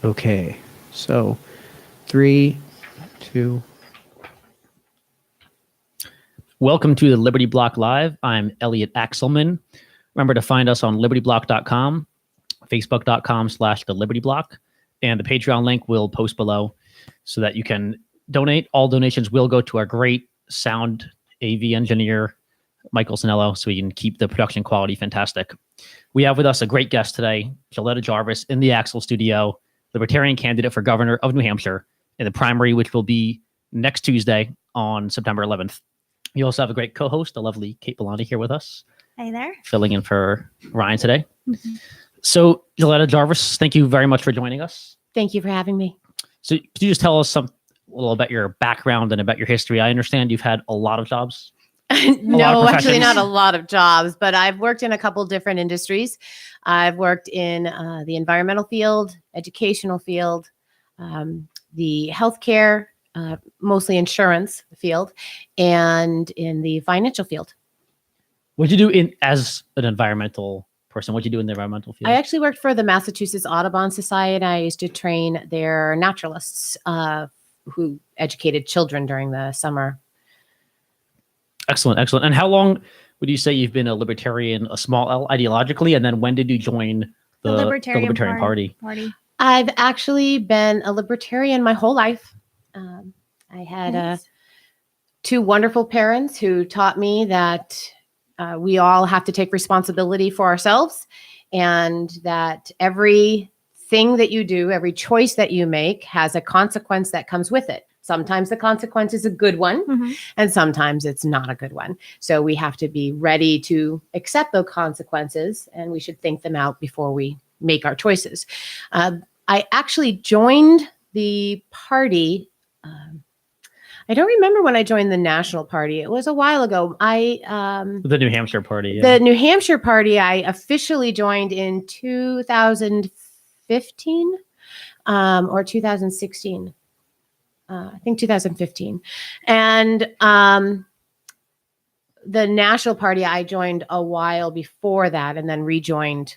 Okay, so 3, 2. Welcome to the Liberty Block Live. I'm Elliot Axelman. Remember to find us on libertyblock.com, facebook.com/the Liberty Block, and the Patreon link will post below so that you can donate. All donations will go to our great sound AV engineer, Michael Sinello, so we can keep the production quality fantastic. We have with us a great guest today, Joletta Jarvis, in the Axel studio, Libertarian candidate for governor of New Hampshire in the primary, which will be next Tuesday on September 11th. You also have a great co-host, the lovely Kate Bellotti, here with us. Hi there. Filling in for Ryan today. Mm-hmm. So, Joletta Jarvis, thank you very much for joining us. Thank you for having me. So, could you just tell us a little about your background and about your history? I understand you've had a lot of jobs. No, actually not a lot of jobs, but I've worked in a couple different industries. I've worked in the environmental field, educational field, the healthcare, mostly insurance field, and in the financial field. What did you do as an environmental person? What did you do in the environmental field? I actually worked for the Massachusetts Audubon Society. I used to train their naturalists who educated children during the summer. Excellent, excellent. And how long would you say you've been a libertarian, a small L, ideologically? And then when did you join the Libertarian Party? I've actually been a libertarian my whole life. I had two wonderful parents who taught me that we all have to take responsibility for ourselves, and that everything that you do, every choice that you make has a consequence that comes with it. Sometimes the consequence is a good one, and sometimes it's not a good one. So we have to be ready to accept those consequences, and we should think them out before we make our choices. I actually joined the party. I don't remember when I joined the National Party. It was a while ago. The New Hampshire Party. Yeah. The New Hampshire Party, I officially joined in 2015 or 2016. I think 2015. And the National Party, I joined a while before that and then rejoined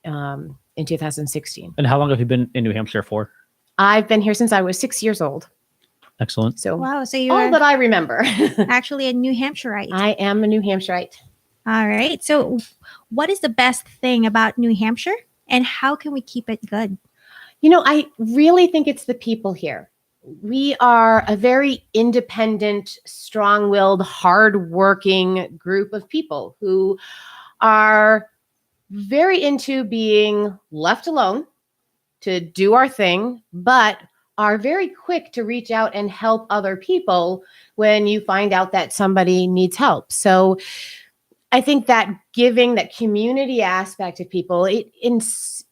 in 2016. And how long have you been in New Hampshire for? I've been here since I was 6 years old. Excellent. So wow, so you're all that I remember. actually a New Hampshireite. I am a New Hampshireite. All right. So what is the best thing about New Hampshire, and how can we keep it good? You know, I really think it's the people here. We are a very independent, strong-willed, hardworking group of people who are very into being left alone to do our thing, but are very quick to reach out and help other people when you find out that somebody needs help. So I think that giving, that community aspect of people, in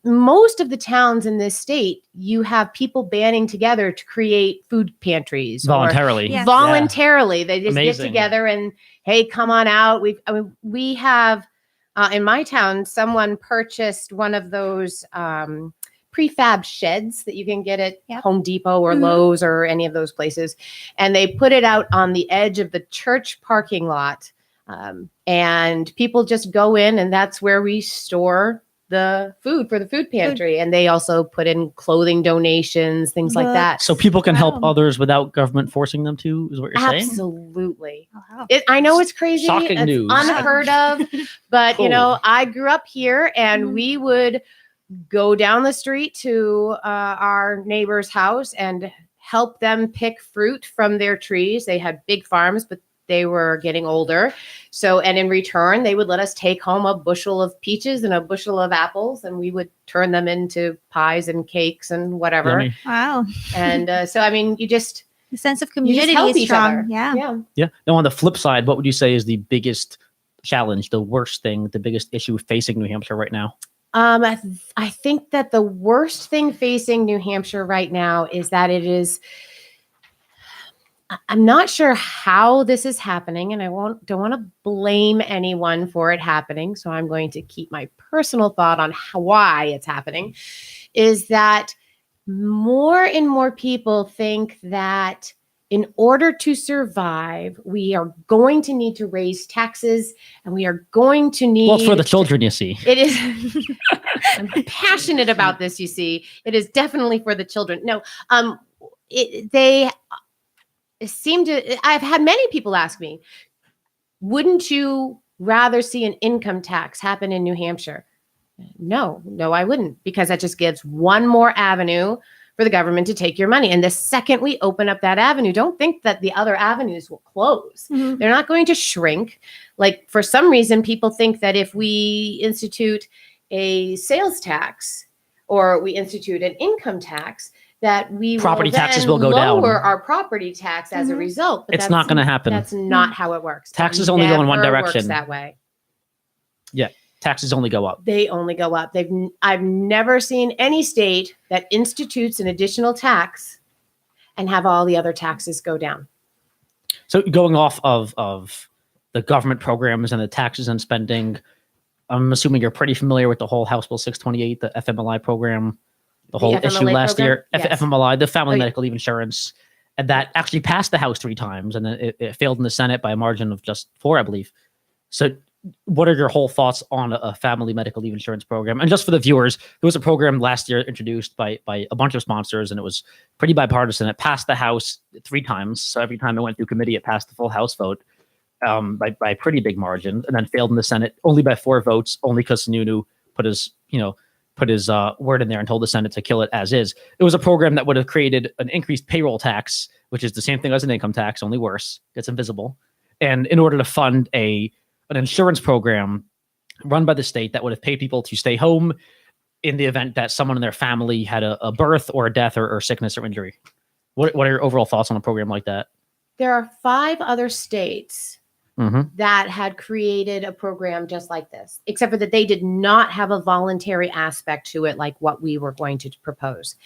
most of the towns in this state, you have people banding together to create food pantries. Voluntarily. Yes. Voluntarily. Yeah. They just Amazing. get together and, hey, come on out. We have, in my town, someone purchased one of those prefab sheds that you can get at Home Depot or Lowe's or any of those places. And they put it out on the edge of the church parking lot. And people just go in, and that's where we store the food for the food pantry. And they also put in clothing donations, things like that. So people can help others without government forcing them to, is what you're saying? Absolutely. Oh, wow. I know it's crazy. Shocking it's news. Unheard of. But, Cool. you know, I grew up here, and we would go down the street to our neighbor's house and help them pick fruit from their trees. They had big farms, but they were getting older. So, and in return, they would let us take home a bushel of peaches and a bushel of apples, and we would turn them into pies and cakes and whatever. Yummy. Wow. And so, I mean, The sense of you community just help is each strong. other. Yeah. Yeah. Now, on the flip side, what would you say is the biggest challenge, the worst thing, the biggest issue facing New Hampshire right now? I think that the worst thing facing New Hampshire right now is that I'm not sure how this is happening, and don't want to blame anyone for it happening. So I'm going to keep my personal thought on why it's happening, is that more and more people think that in order to survive, we are going to need to raise taxes, and we are going to need. Well, it's for the children, you see. It is. I'm passionate about this. You see, it is definitely for the children. No, they seem to. I've had many people ask me, "Wouldn't you rather see an income tax happen in New Hampshire?" No, I wouldn't, because that just gives one more avenue for the government to take your money. And the second we open up that avenue, don't think that the other avenues will close. Mhm. They're not going to shrink. Like, for some reason, people think that if we institute a sales tax or we institute an income tax, that we Property will taxes then will go down. lower our property tax as a Mhm. result. But It's not going to happen. That's not how it works. Taxes It only go in one never works direction. that way. Taxes only go up. They only go up. I've never seen any state that institutes an additional tax and have all the other taxes go down. So going off of the government programs and the taxes and spending, I'm assuming you're pretty familiar with the whole House Bill 628, the FMLI program, the whole issue FMLA last program? year, Yes. FMLI, the Family Oh, yeah. Medical Leave Insurance, and that actually passed the House 3 times, and then it failed in the Senate by a margin of just 4, I believe. So what are your whole thoughts on a family medical leave insurance program? And just for the viewers, there was a program last year introduced by a bunch of sponsors, and it was pretty bipartisan. It passed the House 3 times. So every time it went through committee, it passed the full House vote by a pretty big margin, and then failed in the Senate only by 4 votes, only because Sununu put his word in there and told the Senate to kill it as is. It was a program that would have created an increased payroll tax, which is the same thing as an income tax, only worse. It's invisible. And in order to fund an insurance program run by the state that would have paid people to stay home in the event that someone in their family had a birth or a death or sickness or injury. What are your overall thoughts on a program like that? There are 5 other states Mm-hmm. that had created a program just like this, except for that they did not have a voluntary aspect to it like what we were going to propose.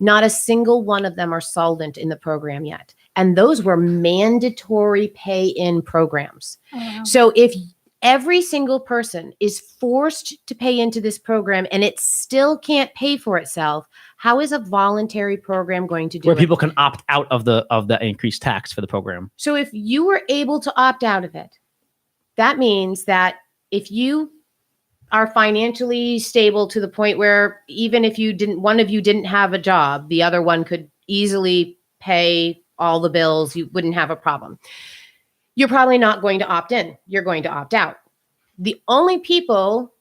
Not a single one of them are solvent in the program yet. And those were mandatory pay-in programs. Oh, wow. So if every single person is forced to pay into this program and it still can't pay for itself, how is a voluntary program going to do Where it? people can opt out of the increased tax for the program. So if you were able to opt out of it, that means that if you are financially stable to the point where even if one of you didn't have a job, the other one could easily pay all the bills, you wouldn't have a problem. You're probably not going to opt in. You're going to opt out. The only people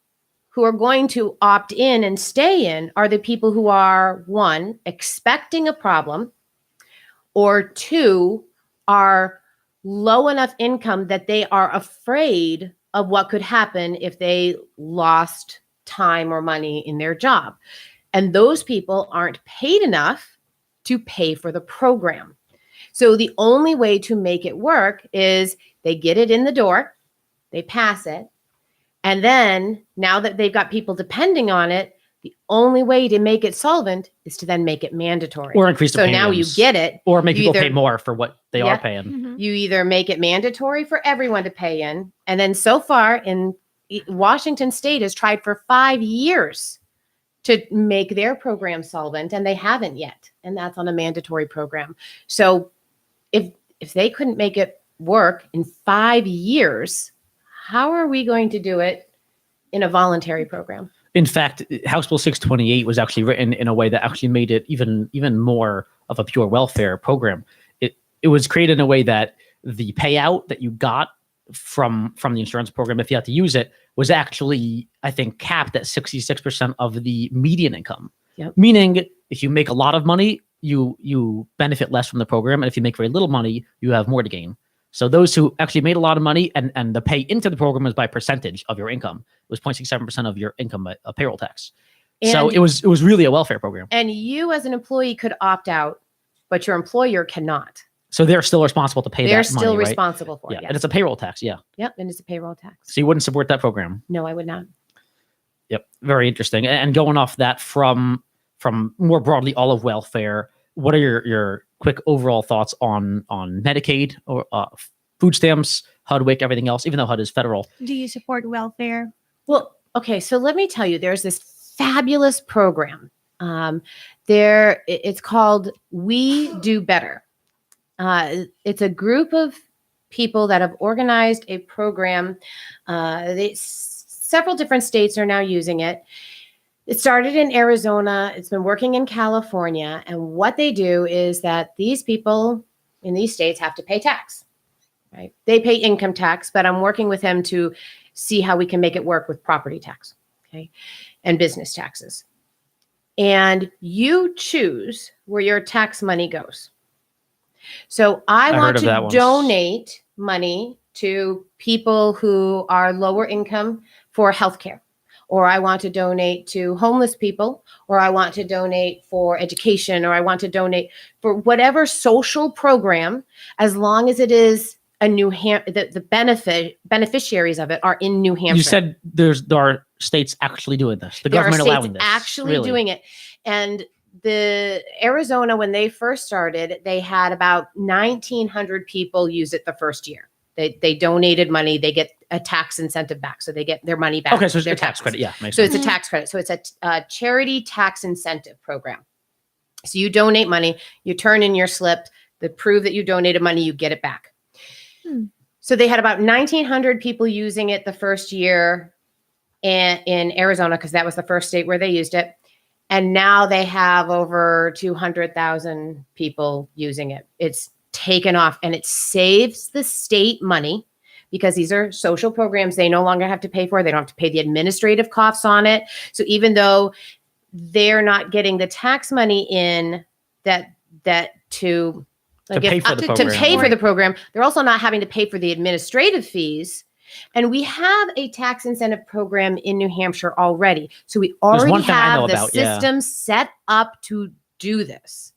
who are going to opt in and stay in are the people who are, 1, expecting a problem, or 2, are low enough income that they are afraid of what could happen if they lost time or money in their job. And those people aren't paid enough to pay for the program. So the only way to make it work is they get it in the door, they pass it, and then now that they've got people depending on it, the only way to make it solvent is to then make it mandatory. Or increase the So now you premiums. get it. Or make You people either- pay more for what they Yeah. are paying. Mhm. You either make it mandatory for everyone to pay in, and then so far in Washington State has tried for 5 years to make their program solvent, and they haven't yet. And that's on a mandatory program. So if they couldn't make it work in 5 years, how are we going to do it in a voluntary program? In fact, House Bill 628 was actually written in a way that actually made it even more of a pure welfare program. It was created in a way that the payout that you got from the insurance program, if you had to use it, was actually, I think, capped at 66% of the median income. Yep. Meaning, if you make a lot of money, you benefit less from the program, and if you make very little money, you have more to gain. So those who actually made a lot of money and the pay into the program was by percentage of your income. It was 0.67% of your income, a payroll tax. So And- it was really a welfare program. And you as an employee could opt out, but your employer cannot. So they're still responsible to pay They're that money, still right? responsible for Yeah, it. and Yes. it's a payroll tax. Yeah, Yep, and it's a payroll tax. so you wouldn't support that program. No, I would not. Yep, very interesting. And going off that from more broadly all of welfare, what are your quick overall thoughts on Medicaid or food stamps, HUD, WIC, everything else? Even though HUD is federal, Do you support welfare? Well, okay, so let me tell you, there's this fabulous program. It's called We Do Better. It's a group of people that have organized a program. Several different states are now using it. It started in Arizona. It's been working in California. And what they do is that these people in these states have to pay tax, right? They pay income tax, but I'm working with them to see how we can make it work with property tax, okay, and business taxes. And you choose where your tax money goes. So I I want heard of that to once. donate money to people who are lower income for healthcare, or I want to donate to homeless people, or I want to donate for education, or I want to donate for whatever social program, as long as it is a New Hampshire, the beneficiaries of it are in New Hampshire. You said there are states actually doing this. The There are government states allowing this. actually Really? doing it. And the Arizona, when they first started, they had about 1,900 people use it the first year. They donated money. They get a tax incentive back. So they get their money back. Okay, so it's their a tax taxes. credit. Yeah, makes So sense. it's a tax credit. So it's a charity tax incentive program. So you donate money, you turn in your slip, to prove that you donated money, you get it back. So they had about 1,900 people using it the first year in Arizona, because that was the first state where they used it. And now they have over 200,000 people using it. It's taken off, and it saves the state money, because these are social programs they no longer have to pay for. They don't have to pay the administrative costs on it. So even though they're not getting the tax money in to pay for the to program. pay for the program, they're also not having to pay for the administrative fees. And we have a tax incentive program in New Hampshire already. So we already one thing I know have the about, yeah. system set up to do this.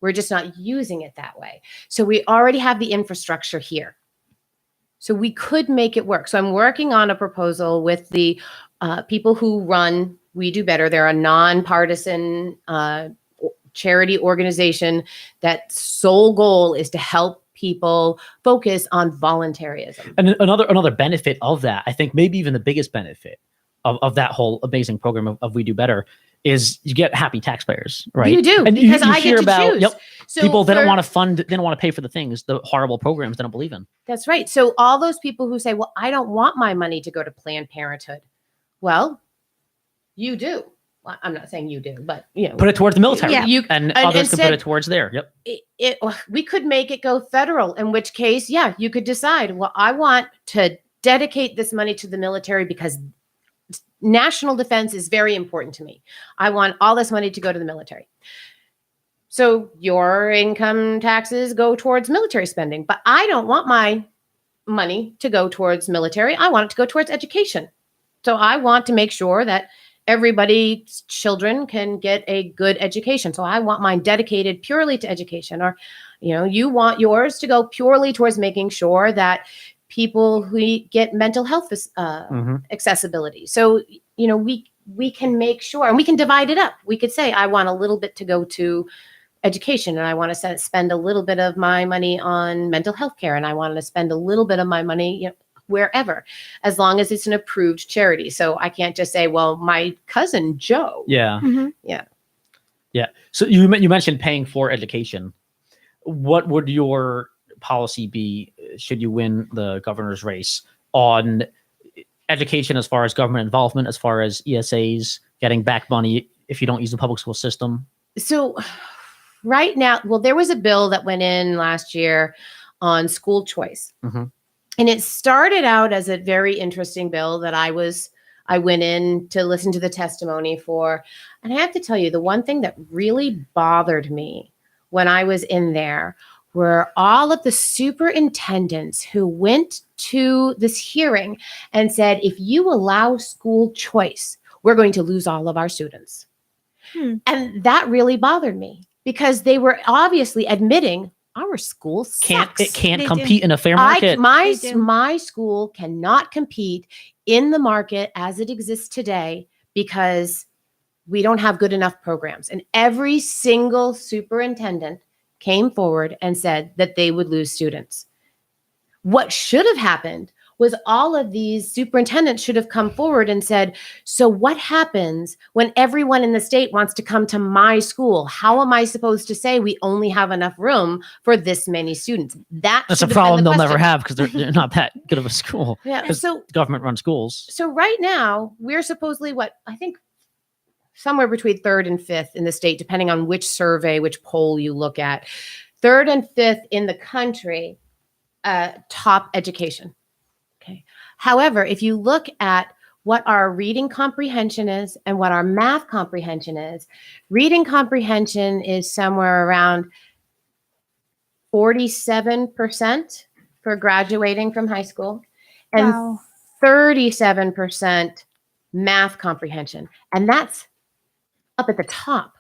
We're just not using it that way. So we already have the infrastructure here. So we could make it work. So I'm working on a proposal with the people who run We Do Better. They're a nonpartisan charity organization that sole goal is to help people focus on voluntarism. And another benefit of that, I think maybe even the biggest benefit of that whole amazing program of We Do Better is you get happy taxpayers, right? You do, and because you I hear get to about, choose. Yep, So people they don't for- want to fund, they don't want to pay for the things, the horrible programs they don't believe in. That's right. So all those people who say, well, I don't want my money to go to Planned Parenthood. Well, you do. Well, I'm not saying you do, but you know, Put it towards the military, Yeah. and and others can put instead- it towards there. Yep. we could make it go federal, in which case, yeah, you could decide, well, I want to dedicate this money to the military because national defense is very important to me. I want all this money to go to the military. So your income taxes go towards military spending, but I don't want my money to go towards military. I want it to go towards education. So I want to make sure that everybody's children can get a good education. So I want mine dedicated purely to education. Or, you want yours to go purely towards making sure that people who get mental health accessibility. So, we can make sure, and we can divide it up. We could say, I want a little bit to go to education, and I want to spend a little bit of my money on mental health care, and I want to spend a little bit of my money, wherever, as long as it's an approved charity. So I can't just say, well, my cousin Joe. Yeah. Mhm. Yeah. So you mentioned paying for education. What would your policy be should you win the governor's race on education, as far as government involvement, as far as ESAs, getting back money if you don't use the public school system? So right now, well, there was a bill that went in last year on school choice. Mhm. And it started out as a very interesting bill that I went in to listen to the testimony for. And I have to tell you, the one thing that really bothered me when I was in there were all of the superintendents who went to this hearing and said, if you allow school choice, we're going to lose all of our students. And that really bothered me, because they were obviously admitting our school sucks. It can't They compete in a fair market. They do. My school cannot compete in the market as it exists today because we don't have good enough programs. And every single superintendent came forward and said that they would lose students. What should have happened was all of these superintendents should have come forward and said, so what happens when everyone in the state wants to come to my school? How am I supposed to say we only have enough room for this many students? That's a should have been problem the they'll never question. have because they're not that good of a school. Yeah. 'Cause So government-run schools. so right now we're supposedly what I think somewhere between third and fifth in the state, depending on which survey, which poll you look at. Third and fifth in the country, top education. Okay. However, if you look at what our reading comprehension is and what our math comprehension is, reading comprehension is somewhere around 47% for graduating from high school and Wow. 37% math comprehension. And that's up at the top.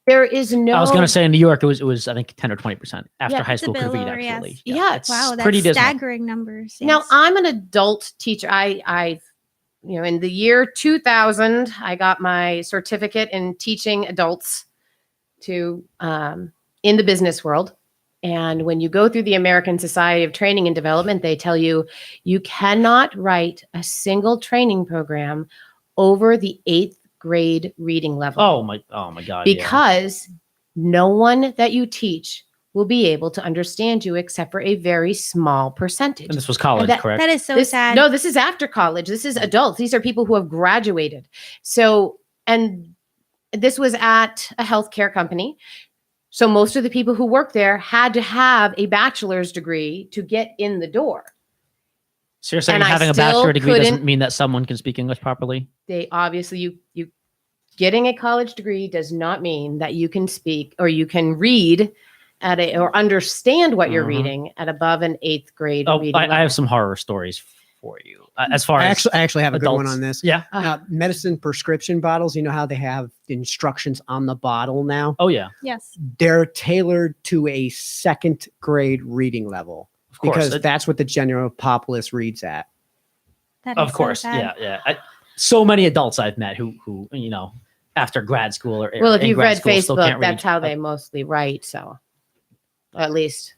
There is no. I was going to say in New York, it was I think 10 or 20% after Yeah, high it's a school could bit read, lower, yes. actually. Yeah. it's Wow, that's pretty dismal. staggering numbers. Now yes. I'm an adult teacher. I in the year 2000, I got my certificate in teaching adults to in the business world. And when you go through the American Society of Training and Development, they tell you you cannot write a single training program over the 8th grade reading level. Oh my God. yeah. Because no one that you teach will be able to understand you except for a very small percentage. And this was college, that- correct? That is so This- sad. No, this is after college. This is adults. These are people who have graduated. So, and this was at a healthcare company. So most of the people who work there had to have a bachelor's degree to get in the door. So you're saying and I having a still bachelor degree doesn't couldn't- mean that someone can speak English properly? They obviously you getting a college degree does not mean that you can speak or you can read at a or understand what you're Mhm. reading at above an 8th grade Oh, reading I level. have some horror stories for you. As far I as actually have a good one adults. on this. Yeah. Medicine prescription bottles, you know how they have instructions on the bottle now? Oh yeah. Yes. They're tailored to a 2nd grade reading level Of course. because that's what the general populace reads at. That Of is so course. sad. Yeah. So many adults I've met who after grad school or Well, if in you've grad read school still Facebook, can't read. that's how they mostly write. So, at least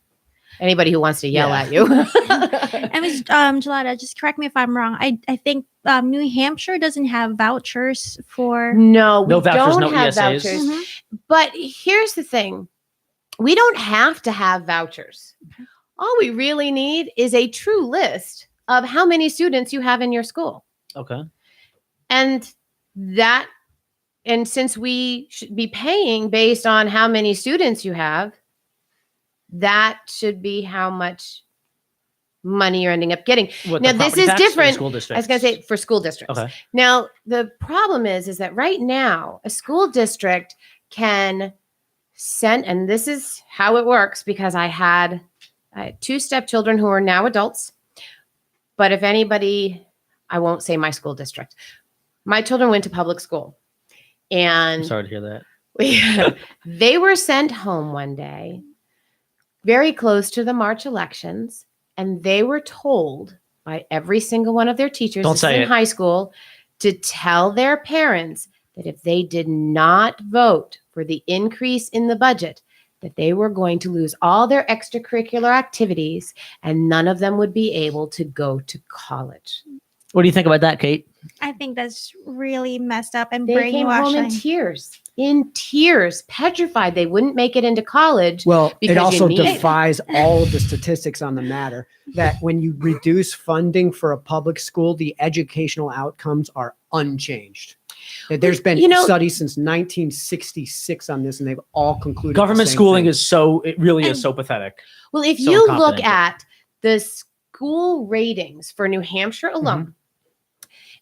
anybody who wants to yell Yeah. at you. And Ms. Gelada, just correct me if I'm wrong. I think New Hampshire doesn't have vouchers for. No, we No vouchers, don't no have ESAs. vouchers. Mhm. But here's the thing: we don't have to have vouchers. All we really need is a true list of how many students you have in your school, Okay. and since we should be paying based on how many students you have, that should be how much money you're ending up getting. What, Now, the this property is tax or the different. School I was districts? going to say for school districts. Okay. Now, the problem is that right now a school district can send, and this is how it works because I had 2 stepchildren who are now adults. But if anybody, I won't say my school district. My children went to public school, I'm and sorry to hear that. they were sent home one day, very close to the March elections, and they were told by every single one of their teachers Don't this is say in it. high school to tell their parents that if they did not vote for the increase in the budget, that they were going to lose all their extracurricular activities and none of them would be able to go to college. What do you think about that, Kate? I think that's really messed up and They came home in brainwashing. tears, petrified they wouldn't make it into college. Well, Because it you also need it. defies all of the statistics on the matter that when you reduce funding for a public school, the educational outcomes are unchanged. That there's been studies since 1966 on this, and they've all concluded the Government same schooling thing. it really is And- so pathetic. Well, if So you look incompetent. at the school ratings for New Hampshire alone,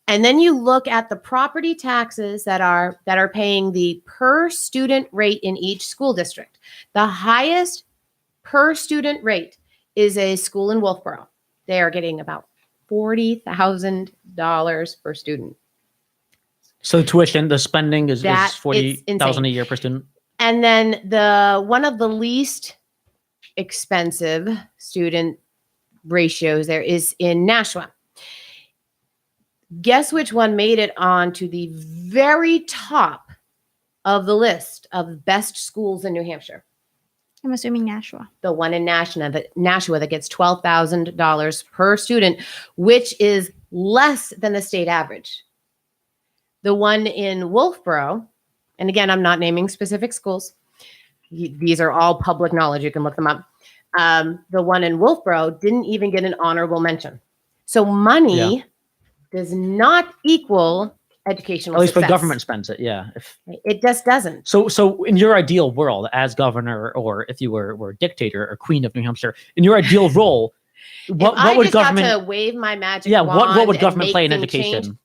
and then you look at the property taxes that are paying the per student rate in each school district, the highest per student rate is a school in Wolfboro. They are getting about $40,000 per student. So tuition, the spending is That is 40,000 a insane. year per student. And then the one of the least expensive student ratios there is in Nashua. Guess which one made it on to the very top of the list of best schools in New Hampshire? I'm assuming Nashua. The one in Nashua that gets $12,000 per student, which is less than the state average. The one in Wolfboro, and again, I'm not naming specific schools. These are all public knowledge. You can look them up. The one in Wolfboro didn't even get an honorable mention. So money does not equal educational At least when success. government spends it, yeah. It just doesn't. So in your ideal world, as governor, or if you were dictator or queen of New Hampshire, in your ideal role, what would government? Got to wave my magic Yeah, wand what would and government make play in things education?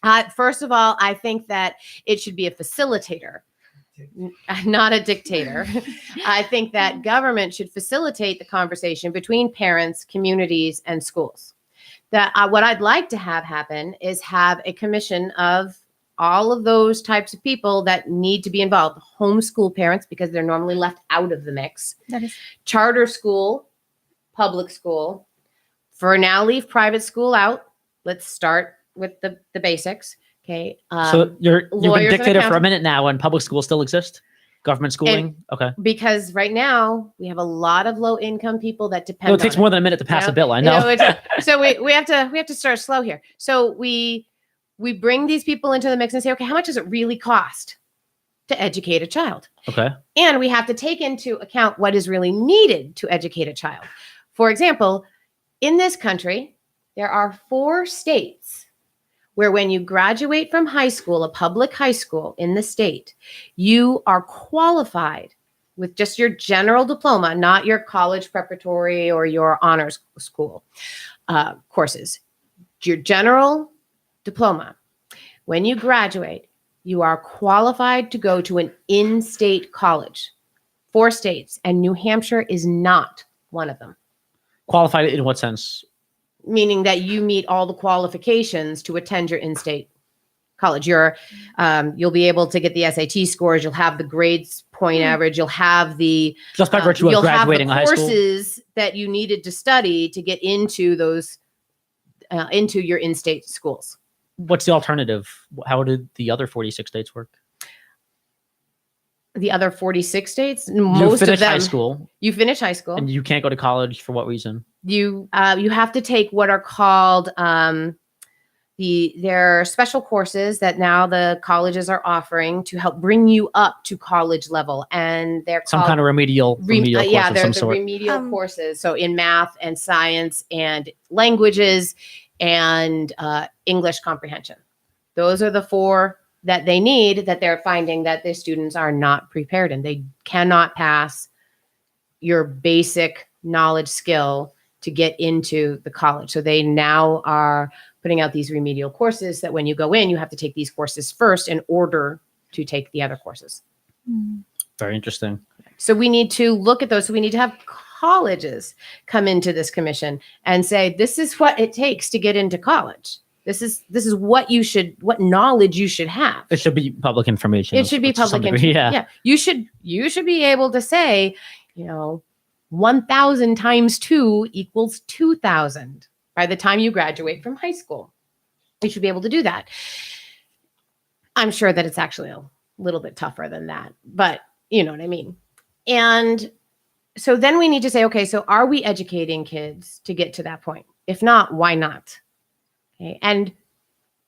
change? First of all, I think that it should be a facilitator, not a dictator. I think that government should facilitate the conversation between parents, communities, and schools. That what I'd like to have happen is have a commission of all of those types of people that need to be involved. Homeschool parents, because they're normally left out of the mix. That is Charter school, public school. For now, leave private school out. Let's start with the basics. Okay. So you've been lawyers and dictator for a accountants. minute now, and public schools still exist? Government schooling? Okay. Because right now we have a lot of low income people that depend. No, it takes on more than a minute to pass You a bill. I You know. so we have to start slow here. So we bring these people into the mix and say, okay, how much does it really cost to educate a child? Okay. And we have to take into account what is really needed to educate a child. For example, in this country, there are 4 states where when you graduate from high school, a public high school in the state, you are qualified with just your general diploma, not your college preparatory or your honors school courses. Your general diploma. When you graduate, you are qualified to go to an in-state college. 4 states, and New Hampshire is not one of them. Qualified in what sense? Meaning that you meet all the qualifications to attend your in-state college. You'll be able to get the SAT scores. You'll have the grades point average. You'll have the Just by virtue of you'll have graduating the high school? courses that you needed to study to get into those into your in-state schools. What's the alternative? How did the other 46 states work? The other 46 states, You most of finish them, high school, you finish high school. and you can't go to college for what reason? You have to take what are called there are special courses that now the colleges are offering to help bring you up to college level, and they're Some called kind of remedial course yeah, of they're some the sort. remedial courses. So in math and science and languages and English comprehension, those are the 4 that they need, that they're finding that the students are not prepared in. They cannot pass your basic knowledge skill to get into the college. So they now are putting out these remedial courses that when you go in, you have to take these courses first in order to take the other courses. Very interesting. So we need to look at those. So we need to have colleges come into this commission and say, this is what it takes to get into college. This is what knowledge you should have. It should be public information. It should be to some public degree, information. Yeah. You should be able to say, 1,000 times 2 equals 2,000 by the time you graduate from high school. You should be able to do that. I'm sure that it's actually a little bit tougher than that, but you know what I mean. And so then we need to say, okay, so are we educating kids to get to that point? If not, why not? Okay. And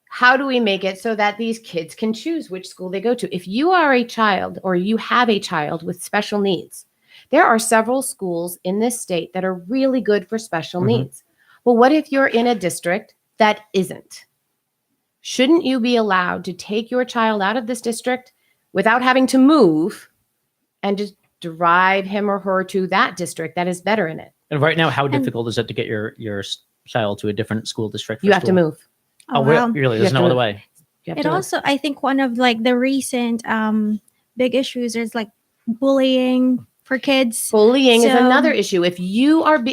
how do we make it so that these kids can choose which school they go to? If you are a child or you have a child with special needs, there are several schools in this state that are really good for special needs. Well, what if you're in a district that isn't? Shouldn't you be allowed to take your child out of this district without having to move and just drive him or her to that district that is better in it? And right now, how difficult is it to get your child to a different school district? You have to move. Oh, really? There's no other way. You have It to move. also, I think, one of like the recent big issues is like bullying for kids. Bullying is So- another issue. If you are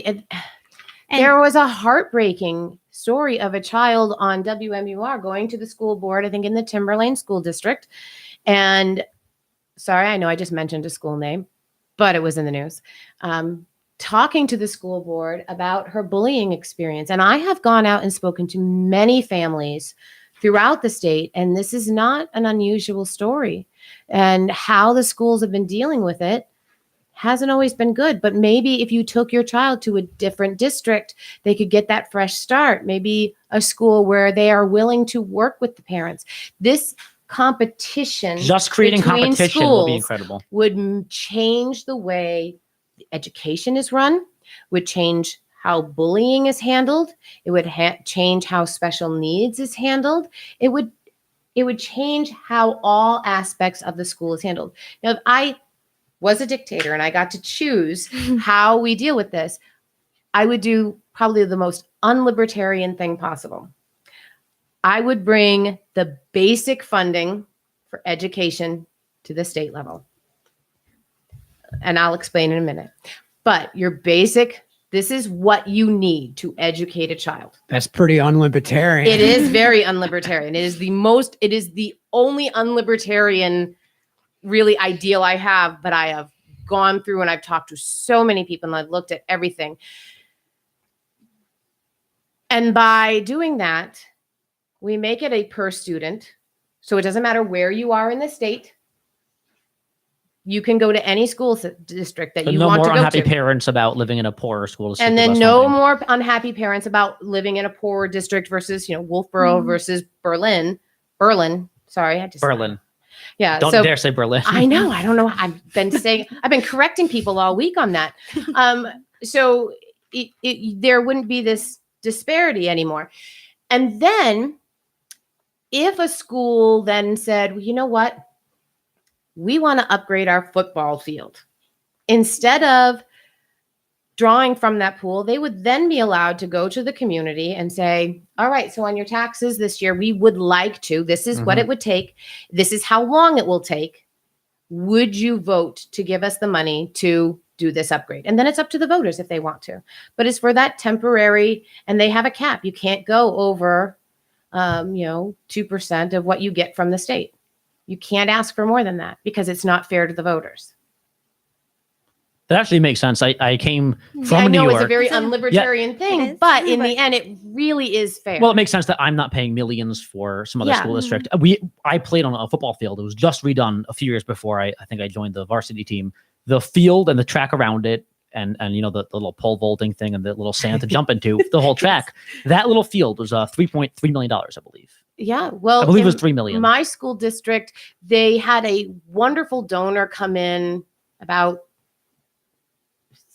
there was a heartbreaking story of a child on WMUR going to the school board, I think in the Timberlane School District. And sorry, I know I just mentioned a school name, but it was in the news. Talking to the school board about her bullying experience. And I have gone out and spoken to many families throughout the state, and this is not an unusual story. And how the schools have been dealing with it hasn't always been good. But maybe if you took your child to a different district, they could get that fresh start. Maybe a school where they are willing to work with the parents. This competition, Just creating between competition will be schools incredible. would change the way education is run, would change how bullying is handled. It would change how special needs is handled. It would change how all aspects of the school is handled. Now, if I was a dictator and I got to choose how we deal with this, I would do probably the most unlibertarian thing possible. I would bring the basic funding for education to the state level. And I'll explain in a minute. But your basic, this is what you need to educate a child. That's pretty unlibertarian. It is very unlibertarian. It is the only unlibertarian really ideal I have, but I have gone through and I've talked to so many people and I've looked at everything. And by doing that, we make it a per student. So it doesn't matter where you are in the state. You can go to any school district that But you no want more to go unhappy to. parents about living in a poorer school district. And with then less no funding. more unhappy parents about living in a poorer district versus, Wolfboro versus Berlin. Sorry, I just Berlin. Yeah. Don't so dare say Berlin. I know. I don't know. I've been correcting people all week on that. So there wouldn't be this disparity anymore. And then if a school then said, well, you know what? We want to upgrade our football field. Instead of drawing from that pool, they would then be allowed to go to the community and say, all right, so on your taxes this year, we would like to, this is what it would take. This is how long it will take. Would you vote to give us the money to do this upgrade? And then it's up to the voters if they want to. But it's for that temporary, and they have a cap. You can't go over, 2% of what you get from the state. You can't ask for more than that because it's not fair to the voters. That actually makes sense. I came from I New know York. it's a very It's a- unlibertarian It thing, is, but in but- the end, it really is fair. Well, it makes sense that I'm not paying millions for some other Yeah. school district. I played on a football field. It was just redone a few years before I think I joined the varsity team. The field and the track around it, and the little pole vaulting thing and the little sand to jump into, the whole track. That little field was $3.3 million, I believe. Yeah, well, I believe it was in $3 million. my school district, they had a wonderful donor come in about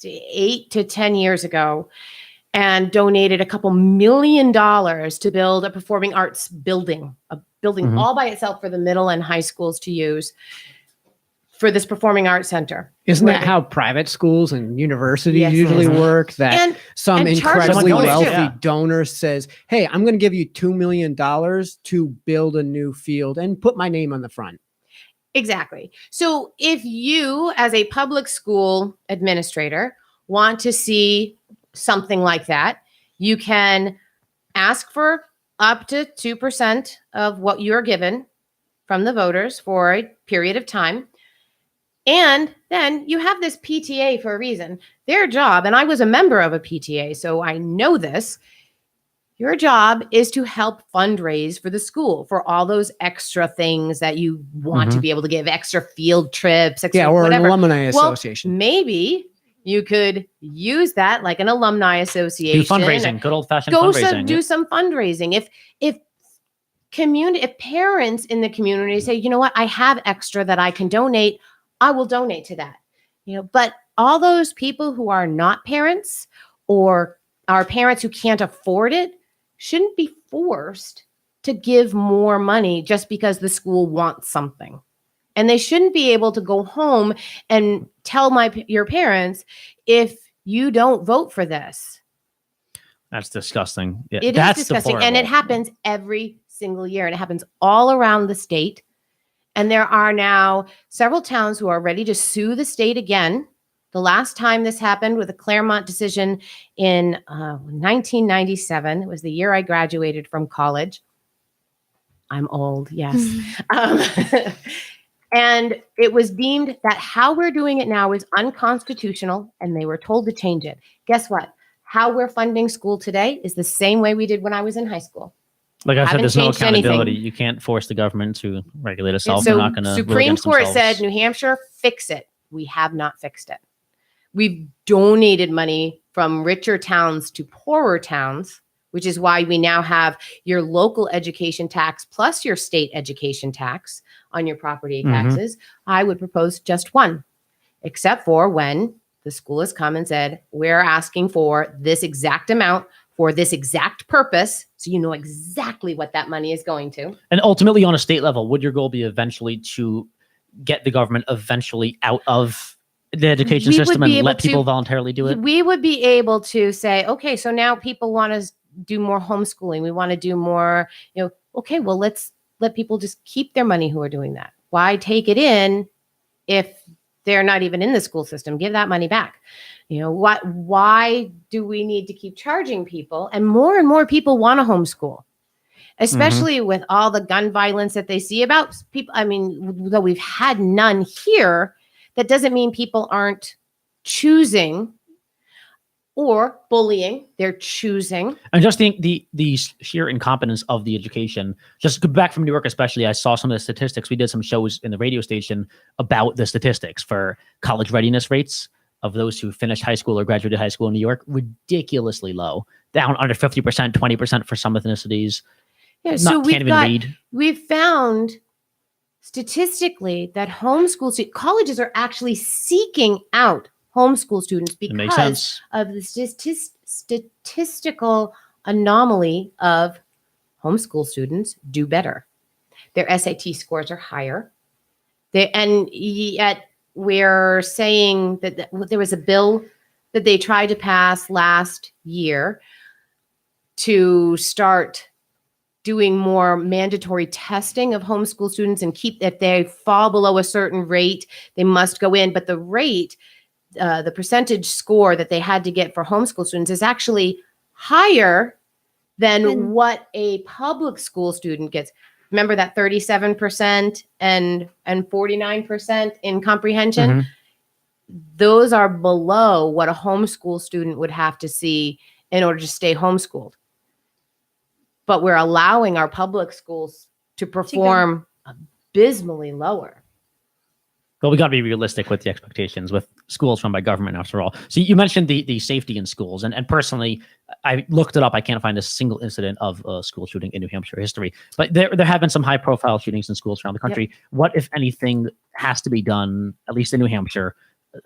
8 to 10 years ago and donated a couple $1 million to build a performing arts building, Mhm. all by itself for the middle and high schools to use for this performing arts center. Isn't that Right. how private schools and universities Yes, it usually is. work? That And some and charter incredibly schools, wealthy yeah. donor says, "Hey, I'm going to give you $2 million to build a new field and put my name on the front." Exactly. So if you, as a public school administrator, want to see something like that, you can ask for up to 2% of what you're given from the voters for a period of time. And then you have this PTA for a reason. Their job, and I was a member of a PTA, so I know this. Your job is to help fundraise for the school for all those extra things that you want to be able to give, extra field trips, extra Yeah, or whatever. an alumni Well, association. maybe you could use that like an alumni association. Do fundraising, good old fashioned Go fundraising. do some fundraising. If parents in the community say, you know what, I have extra that I can donate, I will donate to that. But all those people who are not parents or are parents who can't afford it shouldn't be forced to give more money just because the school wants something. And they shouldn't be able to go home and tell your parents, if you don't vote for this. That's disgusting. Yeah, It is that's disgusting. And it deplorable. happens every single year. And it happens all around the state. And there are now several towns who are ready to sue the state again. The last time this happened with a Claremont decision in 1997. It was the year I graduated from college. I'm old, yes. And it was deemed that how we're doing it now is unconstitutional, and they were told to change it. Guess what? How we're funding school today is the same way we did when I was in high school. Like I said, haven't there's no changed anything. accountability. You can't force the government to regulate itself. So They're not going to. Supreme Court said, New Hampshire, fix it. We have not fixed it. We've donated money from richer towns to poorer towns, which is why we now have your local education tax plus your state education tax on your property Mhm. taxes. I would propose just one, except for when the school has come and said, we're asking for this exact amount for this exact purpose. So you know exactly what that money is going to. And ultimately, on a state level, would your goal be eventually to get the government eventually out of the education We would system be and able let people to- voluntarily do it? We would be able to say, okay, so now people want to do more homeschooling. We want to do more, okay, well, let's let people just keep their money who are doing that. Why take it in if they're not even in the school system? Give that money back. Why do we need to keep charging people? And more people want to homeschool, especially with all the gun violence that they see about people. I mean, though we've had none here, that doesn't mean people aren't choosing or bullying. They're choosing. And just think the sheer incompetence of the education. Just back from New York, especially, I saw some of the statistics. We did some shows in the radio station about the statistics for college readiness rates of those who finished high school or graduated high school in New York. Ridiculously low, down under 50%, 20% for some ethnicities. Yeah, so Can't even read. we've found statistically that colleges are actually seeking out homeschool students It makes because sense. of the statistical anomaly of homeschool students do better. Their SAT scores are higher. And yet we're saying that there was a bill that they tried to pass last year to start doing more mandatory testing of homeschool students and if they fall below a certain rate, they must go in. But the rate, the percentage score that they had to get for homeschool students is actually higher than what a public school student gets. Remember that 37% and 49% in comprehension? Mhm. Those are below what a homeschool student would have to see in order to stay homeschooled. But we're allowing our public schools to perform abysmally lower. Well, we got to be realistic with the expectations with schools run by government, after all. So you mentioned the safety in schools, and personally, I looked it up. I can't find a single incident of a school shooting in New Hampshire history, but there have been some high profile shootings in schools around the country. Yep. What, if anything, has to be done, at least in New Hampshire,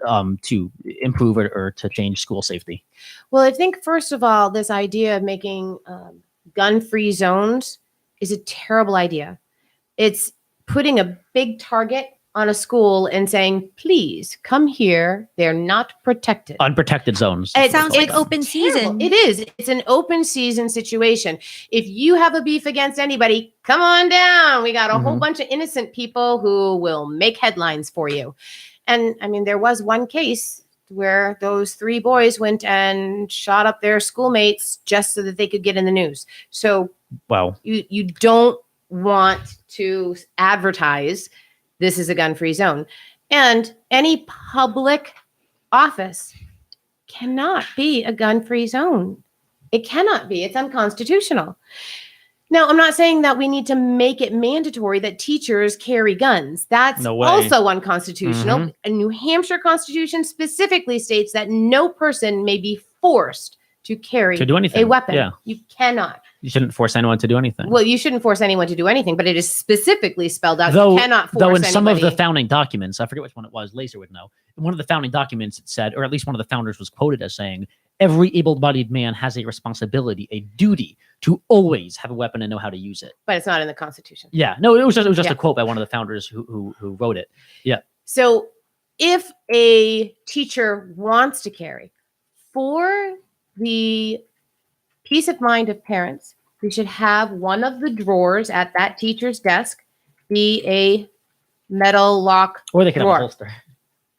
to improve or to change school safety? Well, I think first of all, this idea of making gun-free zones is a terrible idea. It's putting a big target on a school and saying, please come here. They're not protected. Unprotected zones. It sounds like open terrible. season. It is. It's an open season situation. If you have a beef against anybody, come on down. We got a whole bunch of innocent people who will make headlines for you. And I mean, there was one case where those 3 boys went and shot up their schoolmates just so that they could get in the news. So wow, you don't want to advertise this is a gun-free zone. And any public office cannot be a gun-free zone. It cannot be. It's unconstitutional. Now, I'm not saying that we need to make it mandatory that teachers carry guns. That's also unconstitutional. A New Hampshire Constitution specifically states that no person may be forced to carry a weapon. Yeah. You cannot. You shouldn't force anyone to do anything. Well, you shouldn't force anyone to do anything, but it is specifically spelled out. Though, you cannot force though in some of anybody. the founding documents, I forget which one it was, Laser would know. In one of the founding documents, it said, or at least one of the founders was quoted as saying, every able-bodied man has a responsibility, a duty to always have a weapon and know how to use it. But it's not in the Constitution. Yeah, no, it was just a quote by one of the founders who wrote it. Yeah. So if a teacher wants to carry, for the peace of mind of parents, we should have one of the drawers at that teacher's desk be a metal lock Or they can drawer. have a holster.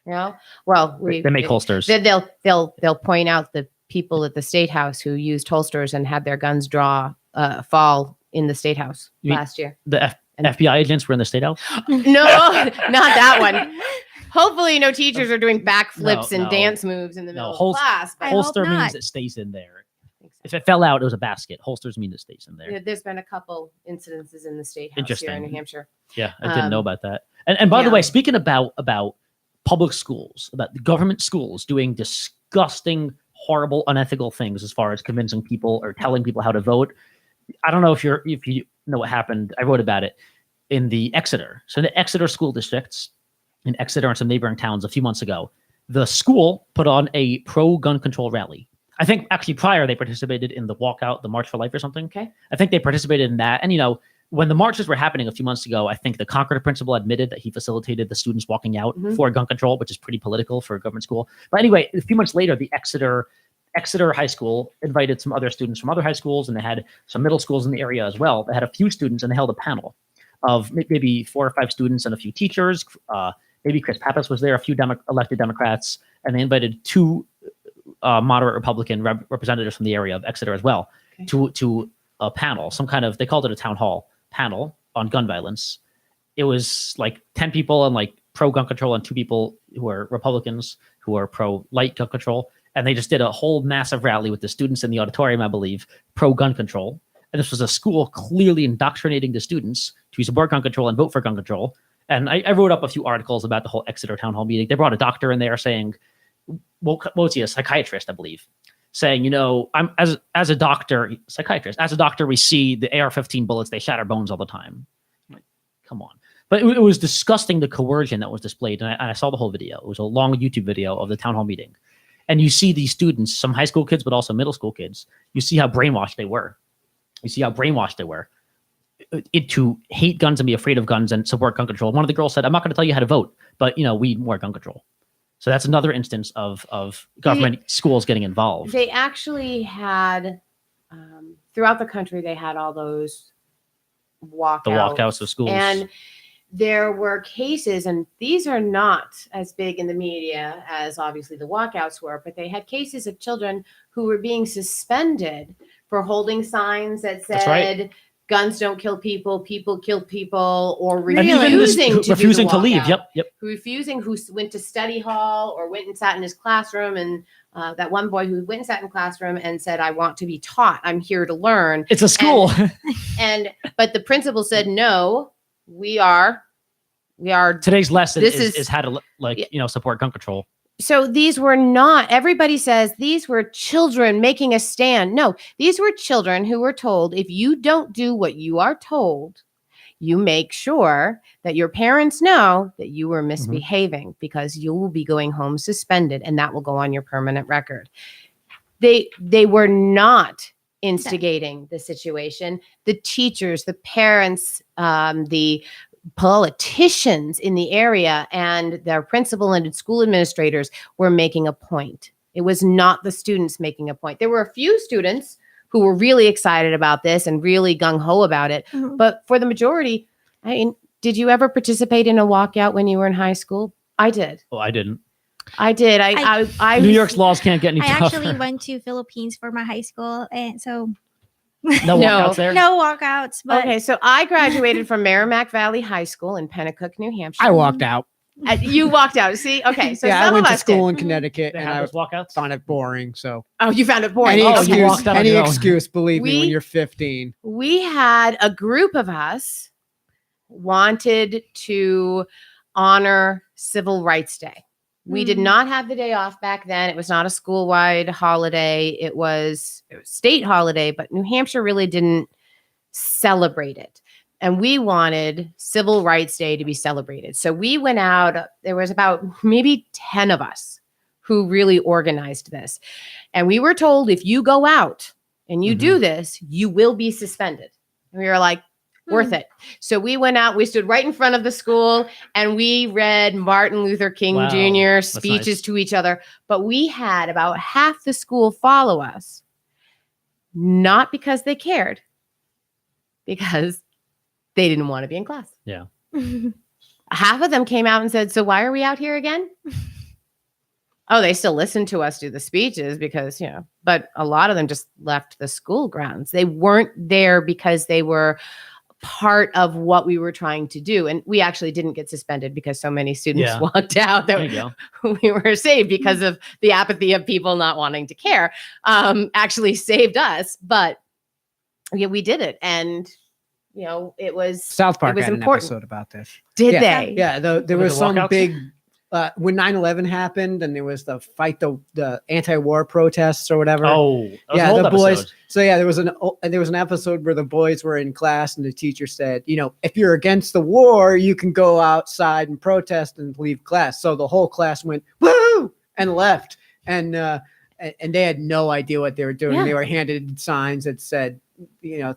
You know? Well, They make holsters. They'll point out the people at the State House who used holsters and had their guns fall in the State House last year. The FBI agents were in the State House? No, not that one. Hopefully no teachers are doing backflips and dance moves in the middle of class. But Holster means it stays in there. If it fell out, it was a basket. Holsters mean it stays in there. There's been a couple incidences in the State House here in New Hampshire. Yeah, I didn't know about that. And by the way, speaking about public schools, about the government schools doing disgusting, horrible, unethical things as far as convincing people or telling people how to vote. I don't know if you know what happened. I wrote about it in the Exeter. So the Exeter school districts in Exeter and some neighboring towns a few months ago, the school put on a pro-gun control rally. I think actually prior they participated in the walkout, the March for Life or something. Okay. I think they participated in that. And, you know, when the marches were happening a few months ago, I think the Concord principal admitted that he facilitated the students walking out for gun control, which is pretty political for a government school. But anyway, a few months later, the Exeter High School invited some other students from other high schools, and they had some middle schools in the area as well. They had a few students, and they held a panel of maybe 4 or 5 students and a few teachers. Maybe Chris Pappas was there, a few elected Democrats, and they invited 2 moderate Republican representatives from the area of Exeter as well to a panel, some kind of, they called it a town hall panel on gun violence. It was like 10 people and like pro-gun control and 2 people who are Republicans who are pro-light gun control. And they just did a whole massive rally with the students in the auditorium, I believe, pro-gun control. And this was a school clearly indoctrinating the students to support gun control and vote for gun control. And I wrote up a few articles about the whole Exeter town hall meeting. They brought a doctor in there saying, what was he, a psychiatrist, I believe, saying, you know, I'm as a doctor, psychiatrist, as a doctor, we see the AR-15 bullets, they shatter bones all the time. Like, come on. But it was disgusting, the coercion that was displayed. And I saw the whole video. It was a long YouTube video of the town hall meeting. And you see these students, some high school kids, but also middle school kids. You see how brainwashed they were. To hate guns and be afraid of guns and support gun control. One of the girls said, I'm not going to tell you how to vote, but, you know, we need more gun control. So that's another instance of government schools getting involved. They actually had, throughout the country, they had all those walkouts. The walkouts of schools. And there were cases, and these are not as big in the media as obviously the walkouts were, but they had cases of children who were being suspended for holding signs that said, That's right. Guns don't kill people, people kill people, or And even refusing to leave. Yep. Who went to study hall or went and sat in his classroom. And that one boy who went and sat in classroom and said, I want to be taught. I'm here to learn. It's a school. But the principal said, no, we are. Today's lesson This is how to support gun control. So these were not, everybody says these were children making a stand. No, these were children who were told, if you don't do what you are told, you make sure that your parents know that you were misbehaving because you will be going home suspended and that will go on your permanent record. They were not instigating the situation. The teachers, the parents, the politicians in the area and their principal and school administrators were making a point. It was not the students making a point. There were a few students who were really excited about this and really gung-ho about it. Mhm. But for the majority, I mean, did you ever participate in a walkout when you were in high school? I did. Well, I didn't. I did. I New York's laws can't get any I tougher. actually went to Philippines for my high school, and so No No. walkouts there. no walkouts. But Okay, so I graduated from Merrimack Valley High School in Pennacook, New Hampshire. I walked out. You walked out. See? Okay, so Yeah, I some went of to us school did. in Connecticut, They and have I those walkouts. found it boring. So Oh, you found it boring. any Oh, you excuse, walked out on any your own. excuse, believe me, We- when you're 15. We had a group of us wanted to honor Civil Rights Day. We did Mm. not have the day off back then. It was not a school-wide holiday. It was a state holiday, but New Hampshire really didn't celebrate it. And we wanted Civil Rights Day to be celebrated. So we went out. There was about maybe 10 of us who really organized this. And we were told, if you go out and you do this, you will be suspended. And we were like, worth it. So we went out, we stood right in front of the school and we read Martin Luther King Wow, Jr. that's speeches nice. to each other. But we had about half the school follow us, not because they cared, because they didn't want to be in class. Half of them came out and said, so why are we out here again? Oh, they still listened to us do the speeches because, but a lot of them just left the school grounds. They weren't there because they were part of what we were trying to do. And we actually didn't get suspended because so many students Yeah. walked out There you that go. we were saved because of the apathy of people not wanting to care. Actually saved us, but yeah, we did it. And, it was, South Park was had important. an episode about this. did Yeah. they? Yeah, there Were was there some walkouts? big when 9/11 happened and there was the fight, the anti-war protests or whatever. Oh, that was yeah, an old the boys. episode. So yeah, there was an episode where the boys were in class and the teacher said, if you're against the war, you can go outside and protest and leave class. So the whole class went woo and left, and they had no idea what they were doing. Yeah. They were handed signs that said,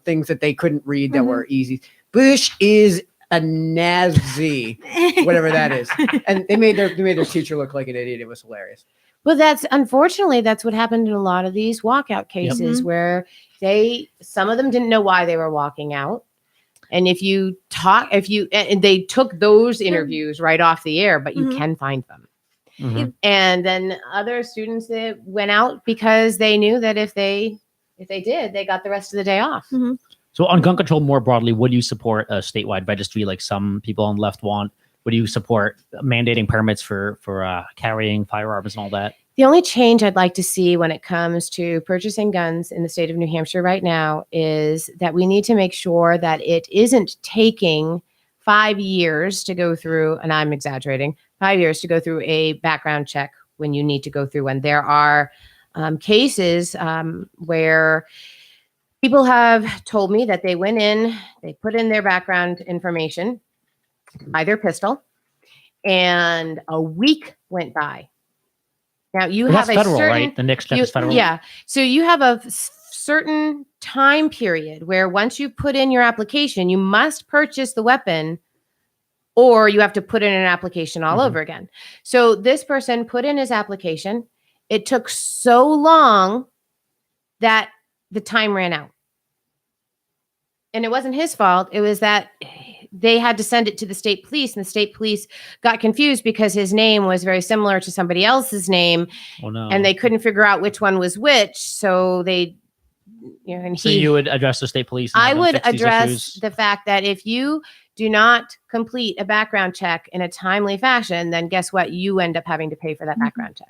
things that they couldn't read that were easy. Bush is a Nazi, whatever that is, and they made their teacher look like an idiot. It was hilarious. Well, that's what happened in a lot of these walkout cases where some of them didn't know why they were walking out. And and they took those interviews right off the air, but you can find them. Mhm. And then other students that went out because they knew that if they did, they got the rest of the day off. So on gun control more broadly, would you support a statewide registry like some people on the left want? Would you support mandating permits for carrying firearms and all that? The only change I'd like to see when it comes to purchasing guns in the state of New Hampshire right now is that we need to make sure that it isn't taking 5 years to go through, and I'm exaggerating, 5 years to go through a background check when you need to go through one. There are cases where people have told me that they went in, they put in their background information, buy their pistol, and a week went by. Now you Well, have that's a federal, certain, right? The next step is federal. yeah. So you have a certain time period where once you put in your application, you must purchase the weapon, or you have to put in an application all over again. So this person put in his application. It took so long that the time ran out. And it wasn't his fault. It was that they had to send it to the state police, and the state police got confused because his name was very similar to somebody else's name, Oh no. and they couldn't figure out which one was which. So they, So you would address the state police? And I have them would fix these address issues? the fact that if you do not complete a background check in a timely fashion, then guess what? You end up having to pay for that background check.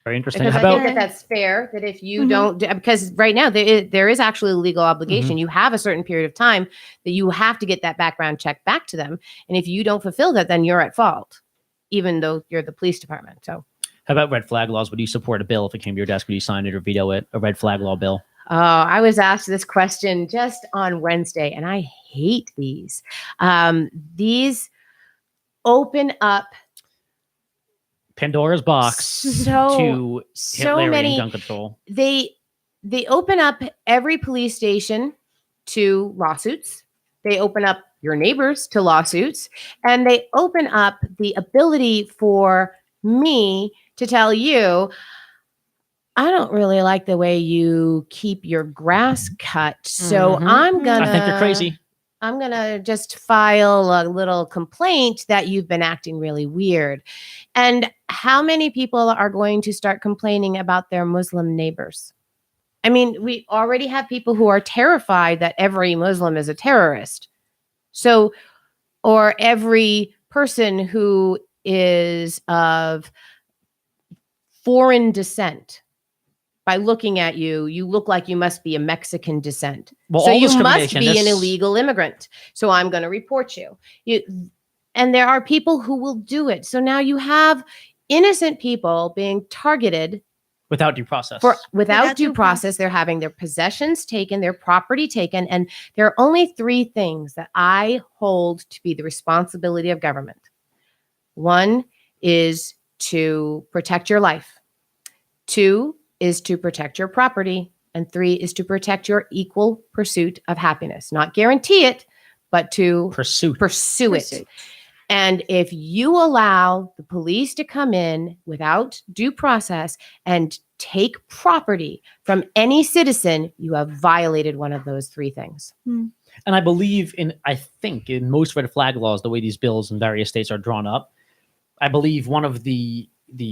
Very interesting. Because How I about think that that's fair that if you don't, because right now there is actually a legal obligation. You have a certain period of time that you have to get that background check back to them. And if you don't fulfill that, then you're at fault, even though you're the police department. So how about red flag laws? Would you support a bill if it came to your desk? Would you sign it or veto it? A red flag law bill? I was asked this question just on Wednesday, and I hate these. These open up Pandora's box so to Hitler many. gun control. They open up every police station to lawsuits. They open up your neighbors to lawsuits, and they open up the ability for me to tell you, I don't really like the way you keep your grass cut. So I'm gonna I think you're crazy. I'm going to just file a little complaint that you've been acting really weird. And how many people are going to start complaining about their Muslim neighbors? I mean, we already have people who are terrified that every Muslim is a terrorist. So, or every person who is of foreign descent. By looking at you, you look like you must be a Mexican descent. Well, So all you must discrimination, be an this- illegal immigrant. So I'm going to report you. And there are people who will do it. So now you have innocent people being targeted Without due process. without due process. They're having their possessions taken, their property taken. And there are only 3 things that I hold to be the responsibility of government. 1 is to protect your life. 2 is to protect your property. And 3 is to protect your equal pursuit of happiness. Not guarantee it, but to Pursuit. pursue it. And if you allow the police to come in without due process and take property from any citizen, you have violated one of those 3 things. And I believe I think in most red flag laws, the way these bills in various states are drawn up, I believe one of the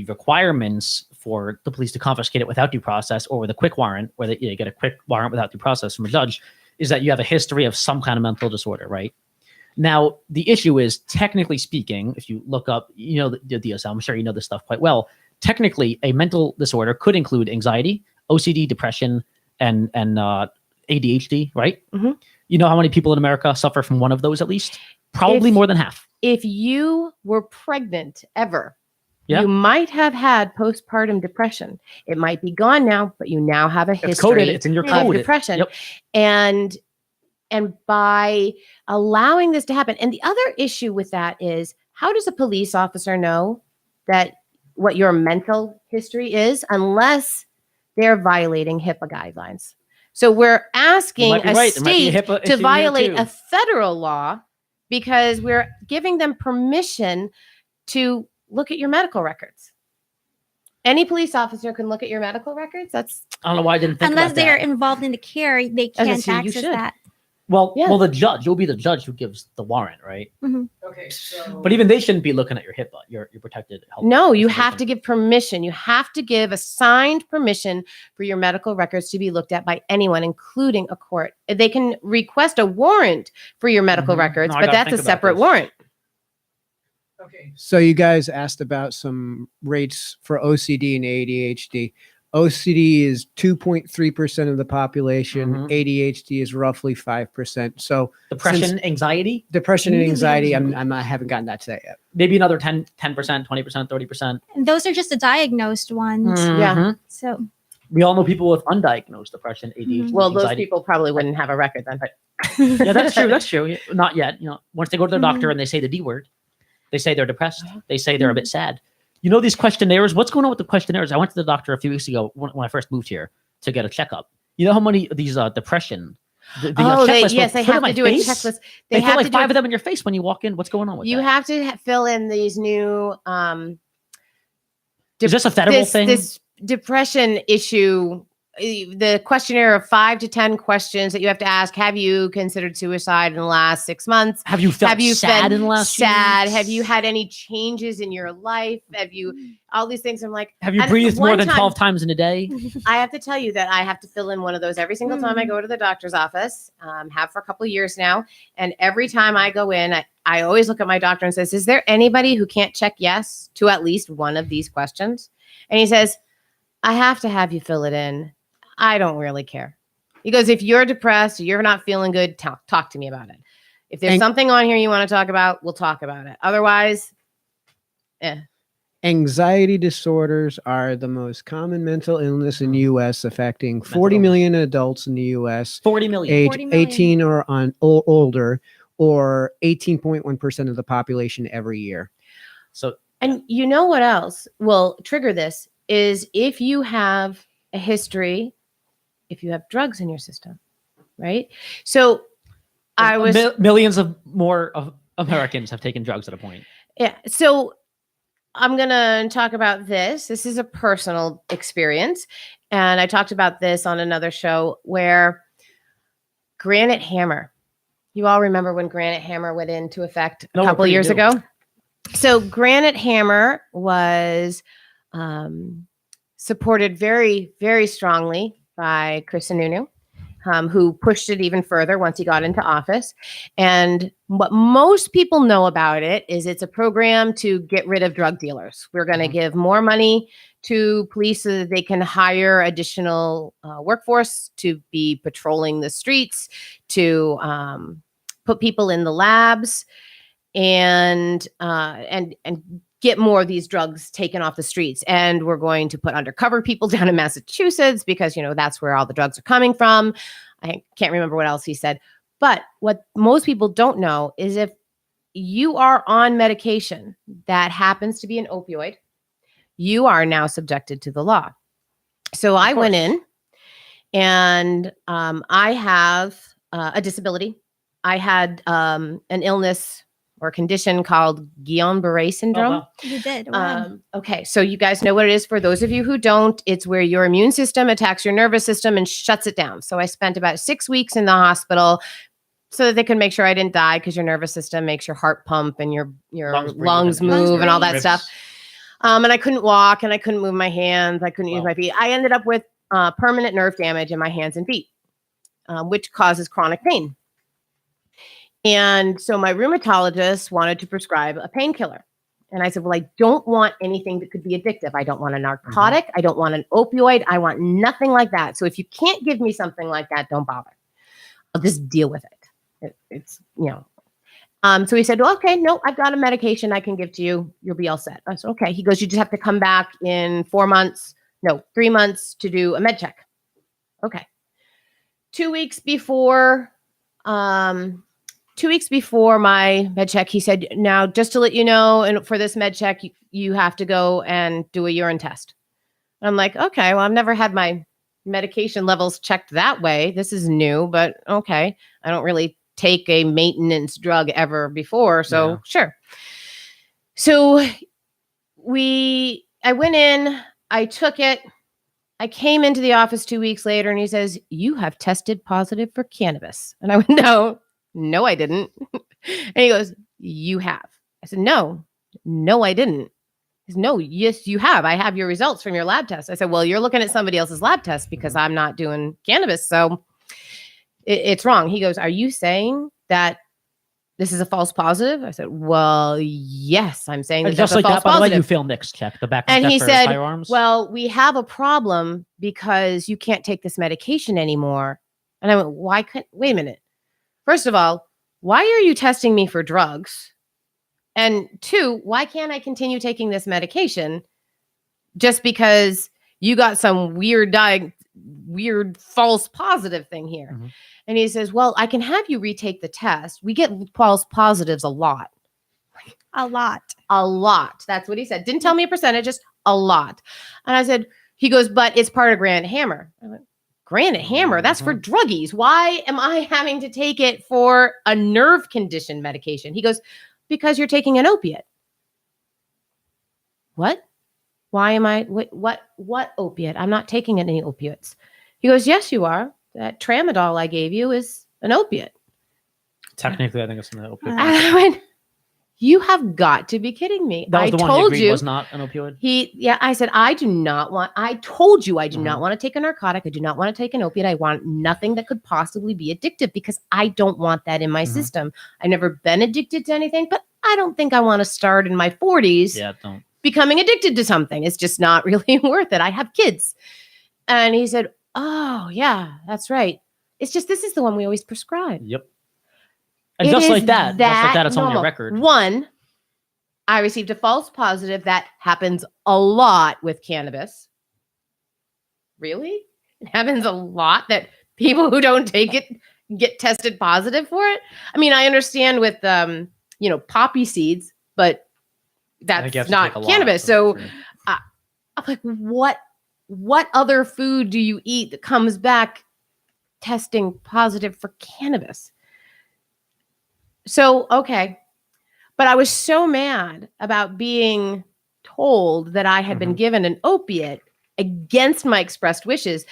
requirements for the police to confiscate it without due process, or with a quick warrant, where you get a quick warrant without due process from a judge, is that you have a history of some kind of mental disorder, right? Now, the issue is, technically speaking, if you look up, the DSM, I'm sure you know this stuff quite well. Technically, a mental disorder could include anxiety, OCD, depression, and ADHD, right? Mhm. You know how many people in America suffer from one of those at least? Probably If- more than half. if you were pregnant ever, Yeah. you might have had postpartum depression. It might be gone now, but you now have a It's coded. history It's in your of code. depression. Yep. And by allowing this to happen, and the other issue with that is, how does a police officer know that what your mental history is unless they're violating HIPAA guidelines? So we're asking might be a right. There might be a state HIPAA issue to here, violate too. a federal law because we're giving them permission to look at your medical records. Any police officer can look at your medical records. That's I don't know why I didn't think Unless about they are that. involved in the care, they As I can't say, you access should. that. Well, Yeah. well, the judge. You'll be the judge who gives the warrant, right? Okay, so But even they shouldn't be looking at your HIPAA. Your protected health. no, you have information. to give permission. You have to give a signed permission for your medical records to be looked at by anyone, including a court. They can request a warrant for your medical Mhm. records, No, I but gotta that's a think about separate this. warrant. Okay. So you guys asked about some rates for OCD and ADHD. OCD is 2.3% of the population. Mhm. ADHD is roughly 5%. So Depression, anxiety, depression and Really? anxiety, I haven't gotten that today yet. maybe another 10%, 20%, 30%. And those are just the diagnosed ones. Yeah. Mhm. So We all know people with undiagnosed depression, ADHD, Well, those anxiety. people probably wouldn't have a record then. Yeah, that's true. That's true. Yeah, not yet. Once they go to their doctor Mhm. and they say the D word, they say they're depressed. They say they're a bit sad. These questionnaires. What's going on with the questionnaires? I went to the doctor a few weeks ago when I first moved here to get a checkup. You know how many of these depression? The checklist yes, were they put have in my to do face? a checklist. They They put have like to do. 5 of them in your face when you walk in. What's going on with You that? have to fill in these new Is this a federal thing? this depression issue. The questionnaire of 5 to 10 questions that you have to ask. Have you considered suicide in the last 6 months? Have you felt Have you sad felt in the last few sad? weeks? Have you had any changes in your life? Have you all these things? I'm like, Have you and breathed more one than time- 12 times in a day? I have to tell you that I have to fill in one of those every single time I go to the doctor's office. Have for a couple of years now, and every time I go in, I always look at my doctor and says, "Is there anybody who can't check yes to at least one of these questions?" And he says, "I have to have you fill it in. I don't really care." He goes, "If you're depressed, or you're not feeling good, talk to me about it. If there's And- something on here you want to talk about, we'll talk about it. Otherwise, Anxiety disorders are the most common mental illness in U.S., affecting 40 illness. million adults in the U.S. 40 million. age 40 million. 18 or older, or 18.1% of the population every year. So And you know what else will trigger this is if you have a history, if you have drugs in your system, right? So I was, millions of more of Americans have taken drugs at a point. yeah. So I'm going to talk about this. This is a personal experience. And I talked about this on another show where Granite Hammer, you all remember when Granite Hammer went into effect a No, we're couple pretty years new. ago? So Granite Hammer was supported very, very strongly by Chris Sununu, who pushed it even further once he got into office. And what most people know about it is it's a program to get rid of drug dealers. We're going to Mhm. give more money to police so that they can hire additional workforce to be patrolling the streets, to put people in the labs, and get more of these drugs taken off the streets. And we're going to put undercover people down in Massachusetts because, that's where all the drugs are coming from. I can't remember what else he said. But what most people don't know is if you are on medication that happens to be an opioid, you are now subjected to the law. So I went in and I have a disability. I had an illness or condition called Guillain-Barré syndrome. Oh, wow. you did. Wow. Okay, so you guys know what it is. For those of you who don't, it's where your immune system attacks your nervous system and shuts it down. So I spent about 6 weeks in the hospital so that they could make sure I didn't die, because your nervous system makes your heart pump and your lungs breathe move and and all that ribs. stuff. And I couldn't walk and I couldn't move my hands. I couldn't use Wow. my feet. I ended up with permanent nerve damage in my hands and feet, which causes chronic pain. And so my rheumatologist wanted to prescribe a painkiller. And I said, well, I don't want anything that could be addictive. I don't want a narcotic. I don't want an opioid. I want nothing like that. So if you can't give me something like that, don't bother. I'll just deal with it. It's. So he said, well, okay, no, I've got a medication I can give to you. You'll be all set. I said, okay. He goes, you just have to come back in 3 months to do a med check. Okay. 2 weeks before my med check, he said, now just to let you know, and for this med check, you have to go and do a urine test. And I'm like, okay, well, I've never had my medication levels checked that way. This is new, but okay. I don't really take a maintenance drug ever before. So sure. So I went in, I took it. I came into the office 2 weeks later and he says, you have tested positive for cannabis. And I went, no, I didn't. And he goes, you have. I said, no, I didn't. He said, no, yes, you have. I have your results from your lab test. I said, well, you're looking at somebody else's lab test because I'm not doing cannabis. So it's wrong. He goes, are you saying that this is a false positive? I said, well, yes, I'm saying that just that's like a false that. By the way, positive. you failed NICS check, the background And check he for said, firearms. well, we have a problem because you can't take this medication anymore. And I went, wait a minute. First of all, why are you testing me for drugs? And 2, why can't I continue taking this medication just because you got some weird false positive thing here? Mm-hmm. And he says, well, I can have you retake the test. We get false positives a lot. A lot. A lot. That's what he said. Didn't tell me a percentage, just a lot. And I said, he goes, but it's part of Granite Hammer. I went, Granite Hammer? That's for druggies. Why am I having to take it for a nerve condition medication? He goes, because you're taking an opiate. What? Why am I? What opiate? I'm not taking any opiates. He goes, yes, you are. That tramadol I gave you is an opiate. Technically, I think it's an opioid. And I went, you have got to be kidding me. That was I the one he told agreed you was not an opioid. I said, I told you I do not want to take a narcotic. I do not want to take an opiate. I want nothing that could possibly be addictive because I don't want that in my system. I've never been addicted to anything, but I don't think I want to start in my 40s Don't. becoming addicted to something. It's just not really worth it. I have kids. And he said, oh, yeah, that's right. It's just, this is the one we always prescribe. Yep. And just like that, it's on your record. 1, I received a false positive. That happens a lot with cannabis. Really? It happens a lot that people who don't take it get tested positive for it. I mean, I understand with poppy seeds, but that's not cannabis. So I'm like, what other food do you eat that comes back testing positive for cannabis? So, okay. But I was so mad about being told that I had been given an opiate against my expressed wishes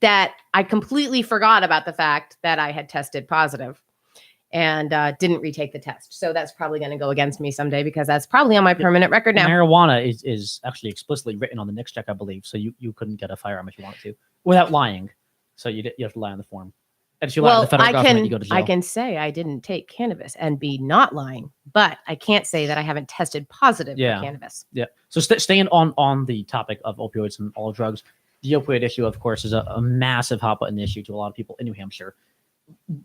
that I completely forgot about the fact that I had tested positive and didn't retake the test. So that's probably going to go against me someday because that's probably on my permanent record now. Marijuana is actually explicitly written on the NICS check, I believe. So you couldn't get a firearm if you wanted to without lying. So you have to lie on the form. And if you lie on the federal government, you go to jail. I can say I didn't take cannabis and be not lying, but I can't say that I haven't tested positive for cannabis. Yeah. So staying on the topic of opioids and all drugs, the opioid issue, of course, is a massive hot button issue to a lot of people in New Hampshire.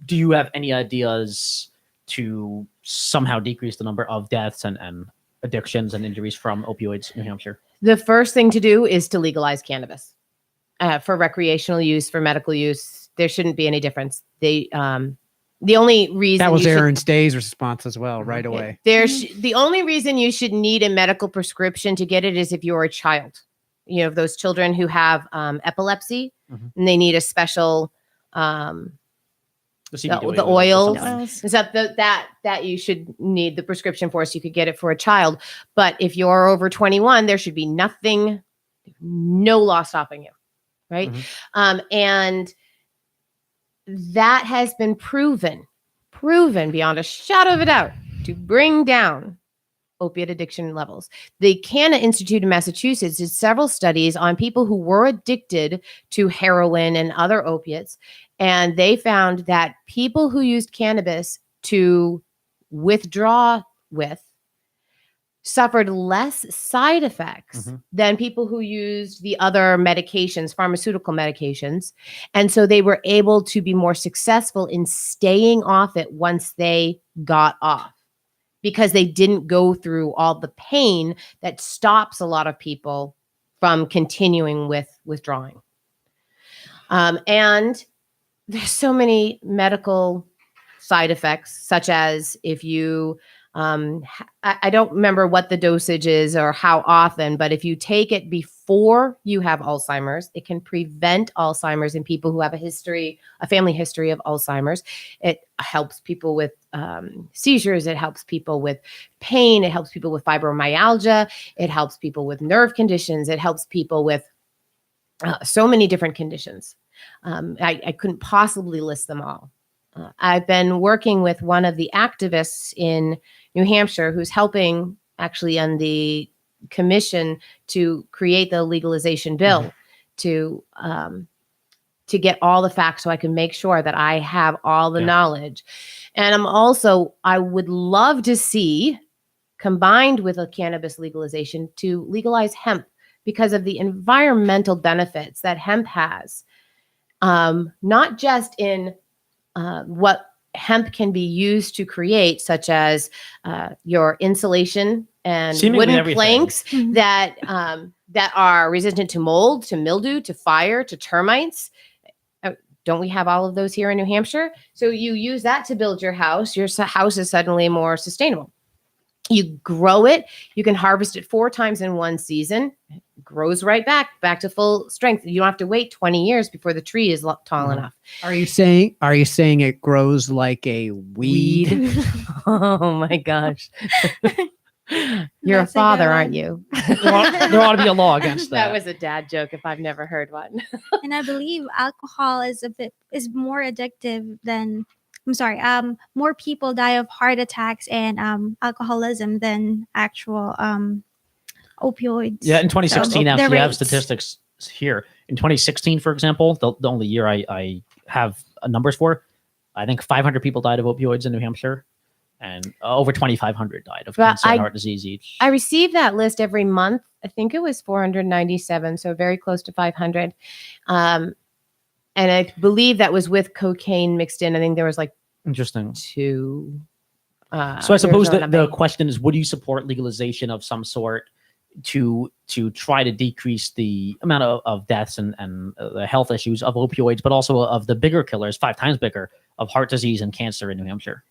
Do you have any ideas to somehow decrease the number of deaths and addictions and injuries from opioids in New Hampshire? The first thing to do is to legalize cannabis for recreational use, for medical use. There shouldn't be any difference. The only reason that was Aaron's Day's response as well, right away. The only reason you should need a medical prescription to get it is if you're a child. You know, those children who have epilepsy and they need a special the oils is that you should need the prescription for, so you could get it for a child. But if you're over 21, there should be no law stopping you, right? And that has been proven beyond a shadow of a doubt to bring down opiate addiction levels. The Canna Institute in Massachusetts did several studies on people who were addicted to heroin and other opiates, and they found that people who used cannabis to withdraw with suffered less side effects Mhm. than people who used the other medications, pharmaceutical medications. And so they were able to be more successful in staying off it once they got off, because they didn't go through all the pain that stops a lot of people from continuing with withdrawing. And there's so many medical side effects, such as if you, I don't remember what the dosage is or how often, but if you take it before you have Alzheimer's, it can prevent Alzheimer's in people who have a family history of Alzheimer's. It helps people with seizures. It helps people with pain. It helps people with fibromyalgia. It helps people with nerve conditions. It helps people with so many different conditions. I couldn't possibly list them all. I've been working with one of the activists in New Hampshire who's helping actually on the commission to create the legalization bill to get all the facts so I can make sure that I have all the knowledge. And I would love to see, combined with a cannabis legalization, to legalize hemp because of the environmental benefits that hemp has. Not just in what hemp can be used to create, such as your insulation and Seemingly wooden everything. planks Mhm. that are resistant to mold, to mildew, to fire, to termites. Don't we have all of those here in New Hampshire? So you use that to build your house. Your house is suddenly more sustainable. You grow it. You can harvest it 4 times in one season. It grows right back to full strength. You don't have to wait 20 years before the tree is tall Mhm. enough. Are you saying it grows like a weed? Oh my gosh. You're a That's a good father, one. aren't you? There ought to be a law against that. That was a dad joke if I've never heard one. And I believe alcohol is more addictive than, I'm sorry, more people die of heart attacks and alcoholism than actual opioids. Yeah, in 2016, So, the actually, I have rates. statistics here. In 2016, for example, the only year I have numbers for, I think 500 people died of opioids in New Hampshire, and over 2,500 died of But cancer and heart disease each. I receive that list every month. I think it was 497, so very close to 500. And I believe that was with cocaine mixed in. I think there was like Interesting. 2. So I suppose there's that the nothing. question is, would you support legalization of some sort to try to decrease the amount of deaths and the health issues of opioids, but also of the bigger killers, 5 times bigger, of heart disease and cancer in New Hampshire?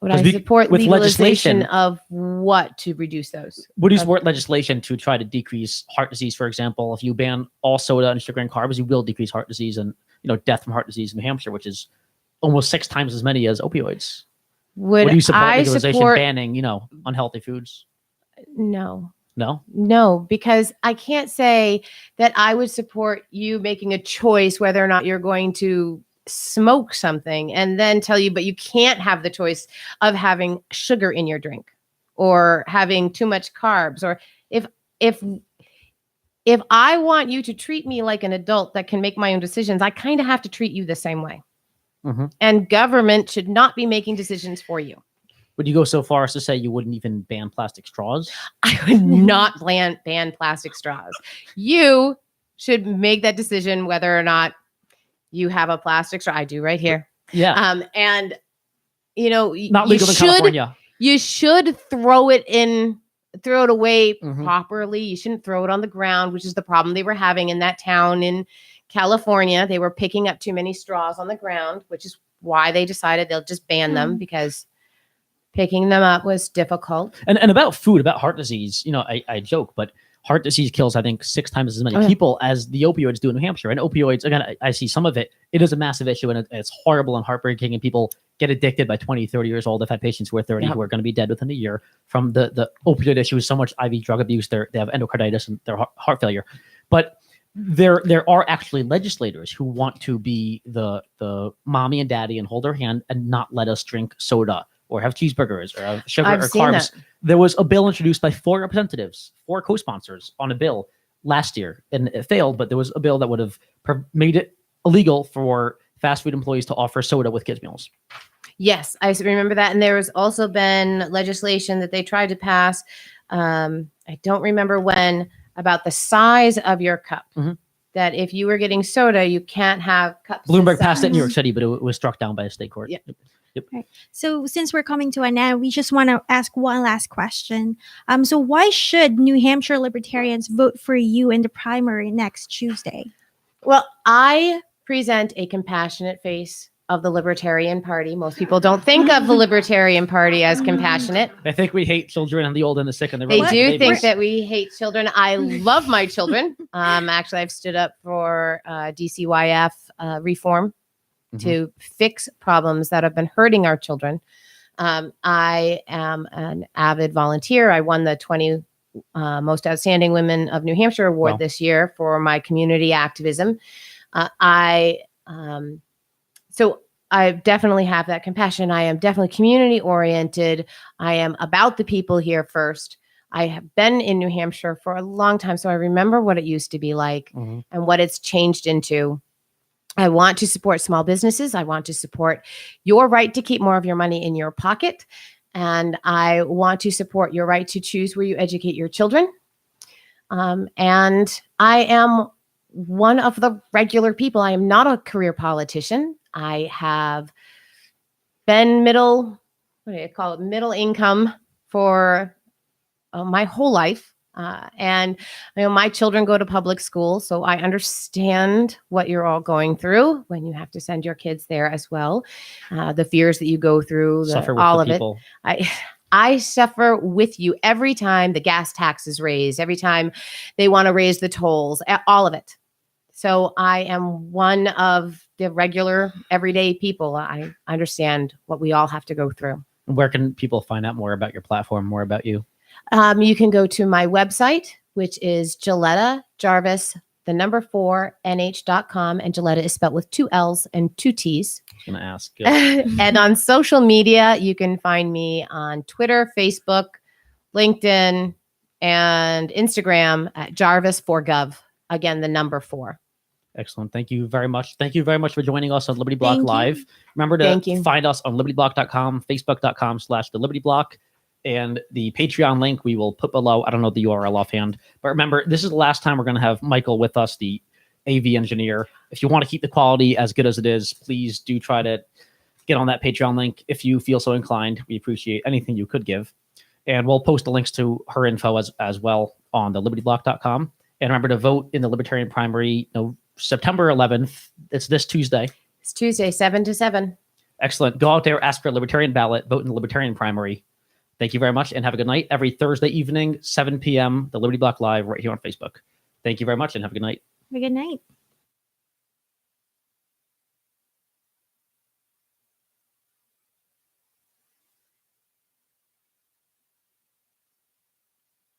Would 'Cause I we- support with legalization legislation- of what to reduce those? Would you support legislation to try to decrease heart disease, for example? If you ban all soda and sugar and carbs, you will decrease heart disease and death from heart disease in New Hampshire, which is almost 6 times as many as opioids. Would Would you support I legalization support? banning, unhealthy foods? No. No? Because I can't say that I would support you making a choice whether or not you're going to smoke something and then tell you, but you can't have the choice of having sugar in your drink or having too much carbs. Or if I want you to treat me like an adult that can make my own decisions, I kind of have to treat you the same way. Mhm. And government should not be making decisions for you. Would you go so far as to say you wouldn't even ban plastic straws? I would not ban plastic straws. You should make that decision whether or not you have a plastic straw. I do right here. Yeah. And Not legal in California. you should throw it away Mhm. properly. You shouldn't throw it on the ground, which is the problem they were having in that town in California. They were picking up too many straws on the ground, which is why they decided they'll just ban them, because picking them up was difficult. And about food, about heart disease, I joke, but heart disease kills, I think, 6 times as many Oh, yeah. people as the opioids do in New Hampshire. And opioids, again, I see some of it. It is a massive issue, and it's horrible and heartbreaking, and people get addicted by 20, 30 years old. I've had patients who are 30 Yeah. who are going to be dead within a year from the opioid issue. So much IV drug abuse, they have endocarditis and their heart failure. But there are actually legislators who want to be the mommy and daddy and hold their hand and not let us drink soda or have cheeseburgers or have sugar I've or seen carbs. that. There was a bill introduced by 4 representatives, 4 co-sponsors on a bill last year, and it failed. But there was a bill that would have made it illegal for fast food employees to offer soda with kids' meals. Yes, I remember that. And there has also been legislation that they tried to pass. I don't remember when, about the size of your cup. Mhm. That if you were getting soda, you can't have cups. Bloomberg the passed it in New size. York City, but it was struck down by a state court. Yeah. So since we're coming to an end, we just want to ask one last question. So why should New Hampshire Libertarians vote for you in the primary next Tuesday? Well, I present a compassionate face of the Libertarian Party. Most people don't think of the Libertarian Party as compassionate. I think we hate children and the old and the sick and the They relative do babies. think that we hate children. I love my children. Actually, I've stood up for DCYF reform to fix problems that have been hurting our children. I am an avid volunteer. I won the 20 Most Outstanding Women of New Hampshire Award Wow. this year for my community activism. So I definitely have that compassion. I am definitely community oriented. I am about the people here first. I have been in New Hampshire for a long time, so I remember what it used to be like Mhm. and what it's changed into. I want to support small businesses. I want to support your right to keep more of your money in your pocket. And I want to support your right to choose where you educate your children. And I am one of the regular people. I am not a career politician. I have been middle income for my whole life. And my children go to public school, so I understand what you're all going through when you have to send your kids there as well. The fears that you go through, Suffer with all the of people. it. I suffer with you every time the gas tax is raised, every time they want to raise the tolls, all of it. So I am one of the regular, everyday people. I understand what we all have to go through. Where can people find out more about your platform, more about you? You can go to my website, which is Gilletta Jarvis, 4nh.com. And Gilletta is spelled with 2 L's and 2 T's. I was going to ask. And on social media, you can find me on Twitter, Facebook, LinkedIn, and Instagram at Jarvis4Gov. Again, 4. Excellent. Thank you very much. Thank you very much for joining us on Liberty Block Thank you. Live. Remember Thank to you. find us on libertyblock.com, facebook.com/the Liberty Block, and the Patreon link we will put below. I don't know the URL offhand, but remember, this is the last time we're going to have Michael with us, the AV engineer. If you want to keep the quality as good as it is, please do try to get on that Patreon link if you feel so inclined. We appreciate anything you could give. And we'll post the links to her info as well on the libertyblock.com. And remember to vote in the Libertarian primary, September 11th. It's this Tuesday. It's Tuesday, 7 to 7. Excellent. Go out there, ask for a Libertarian ballot, vote in the Libertarian primary. Thank you very much and have a good night. Every Thursday evening, 7 p.m., the Liberty Block Live right here on Facebook. Thank you very much and have a good night. Have a good night.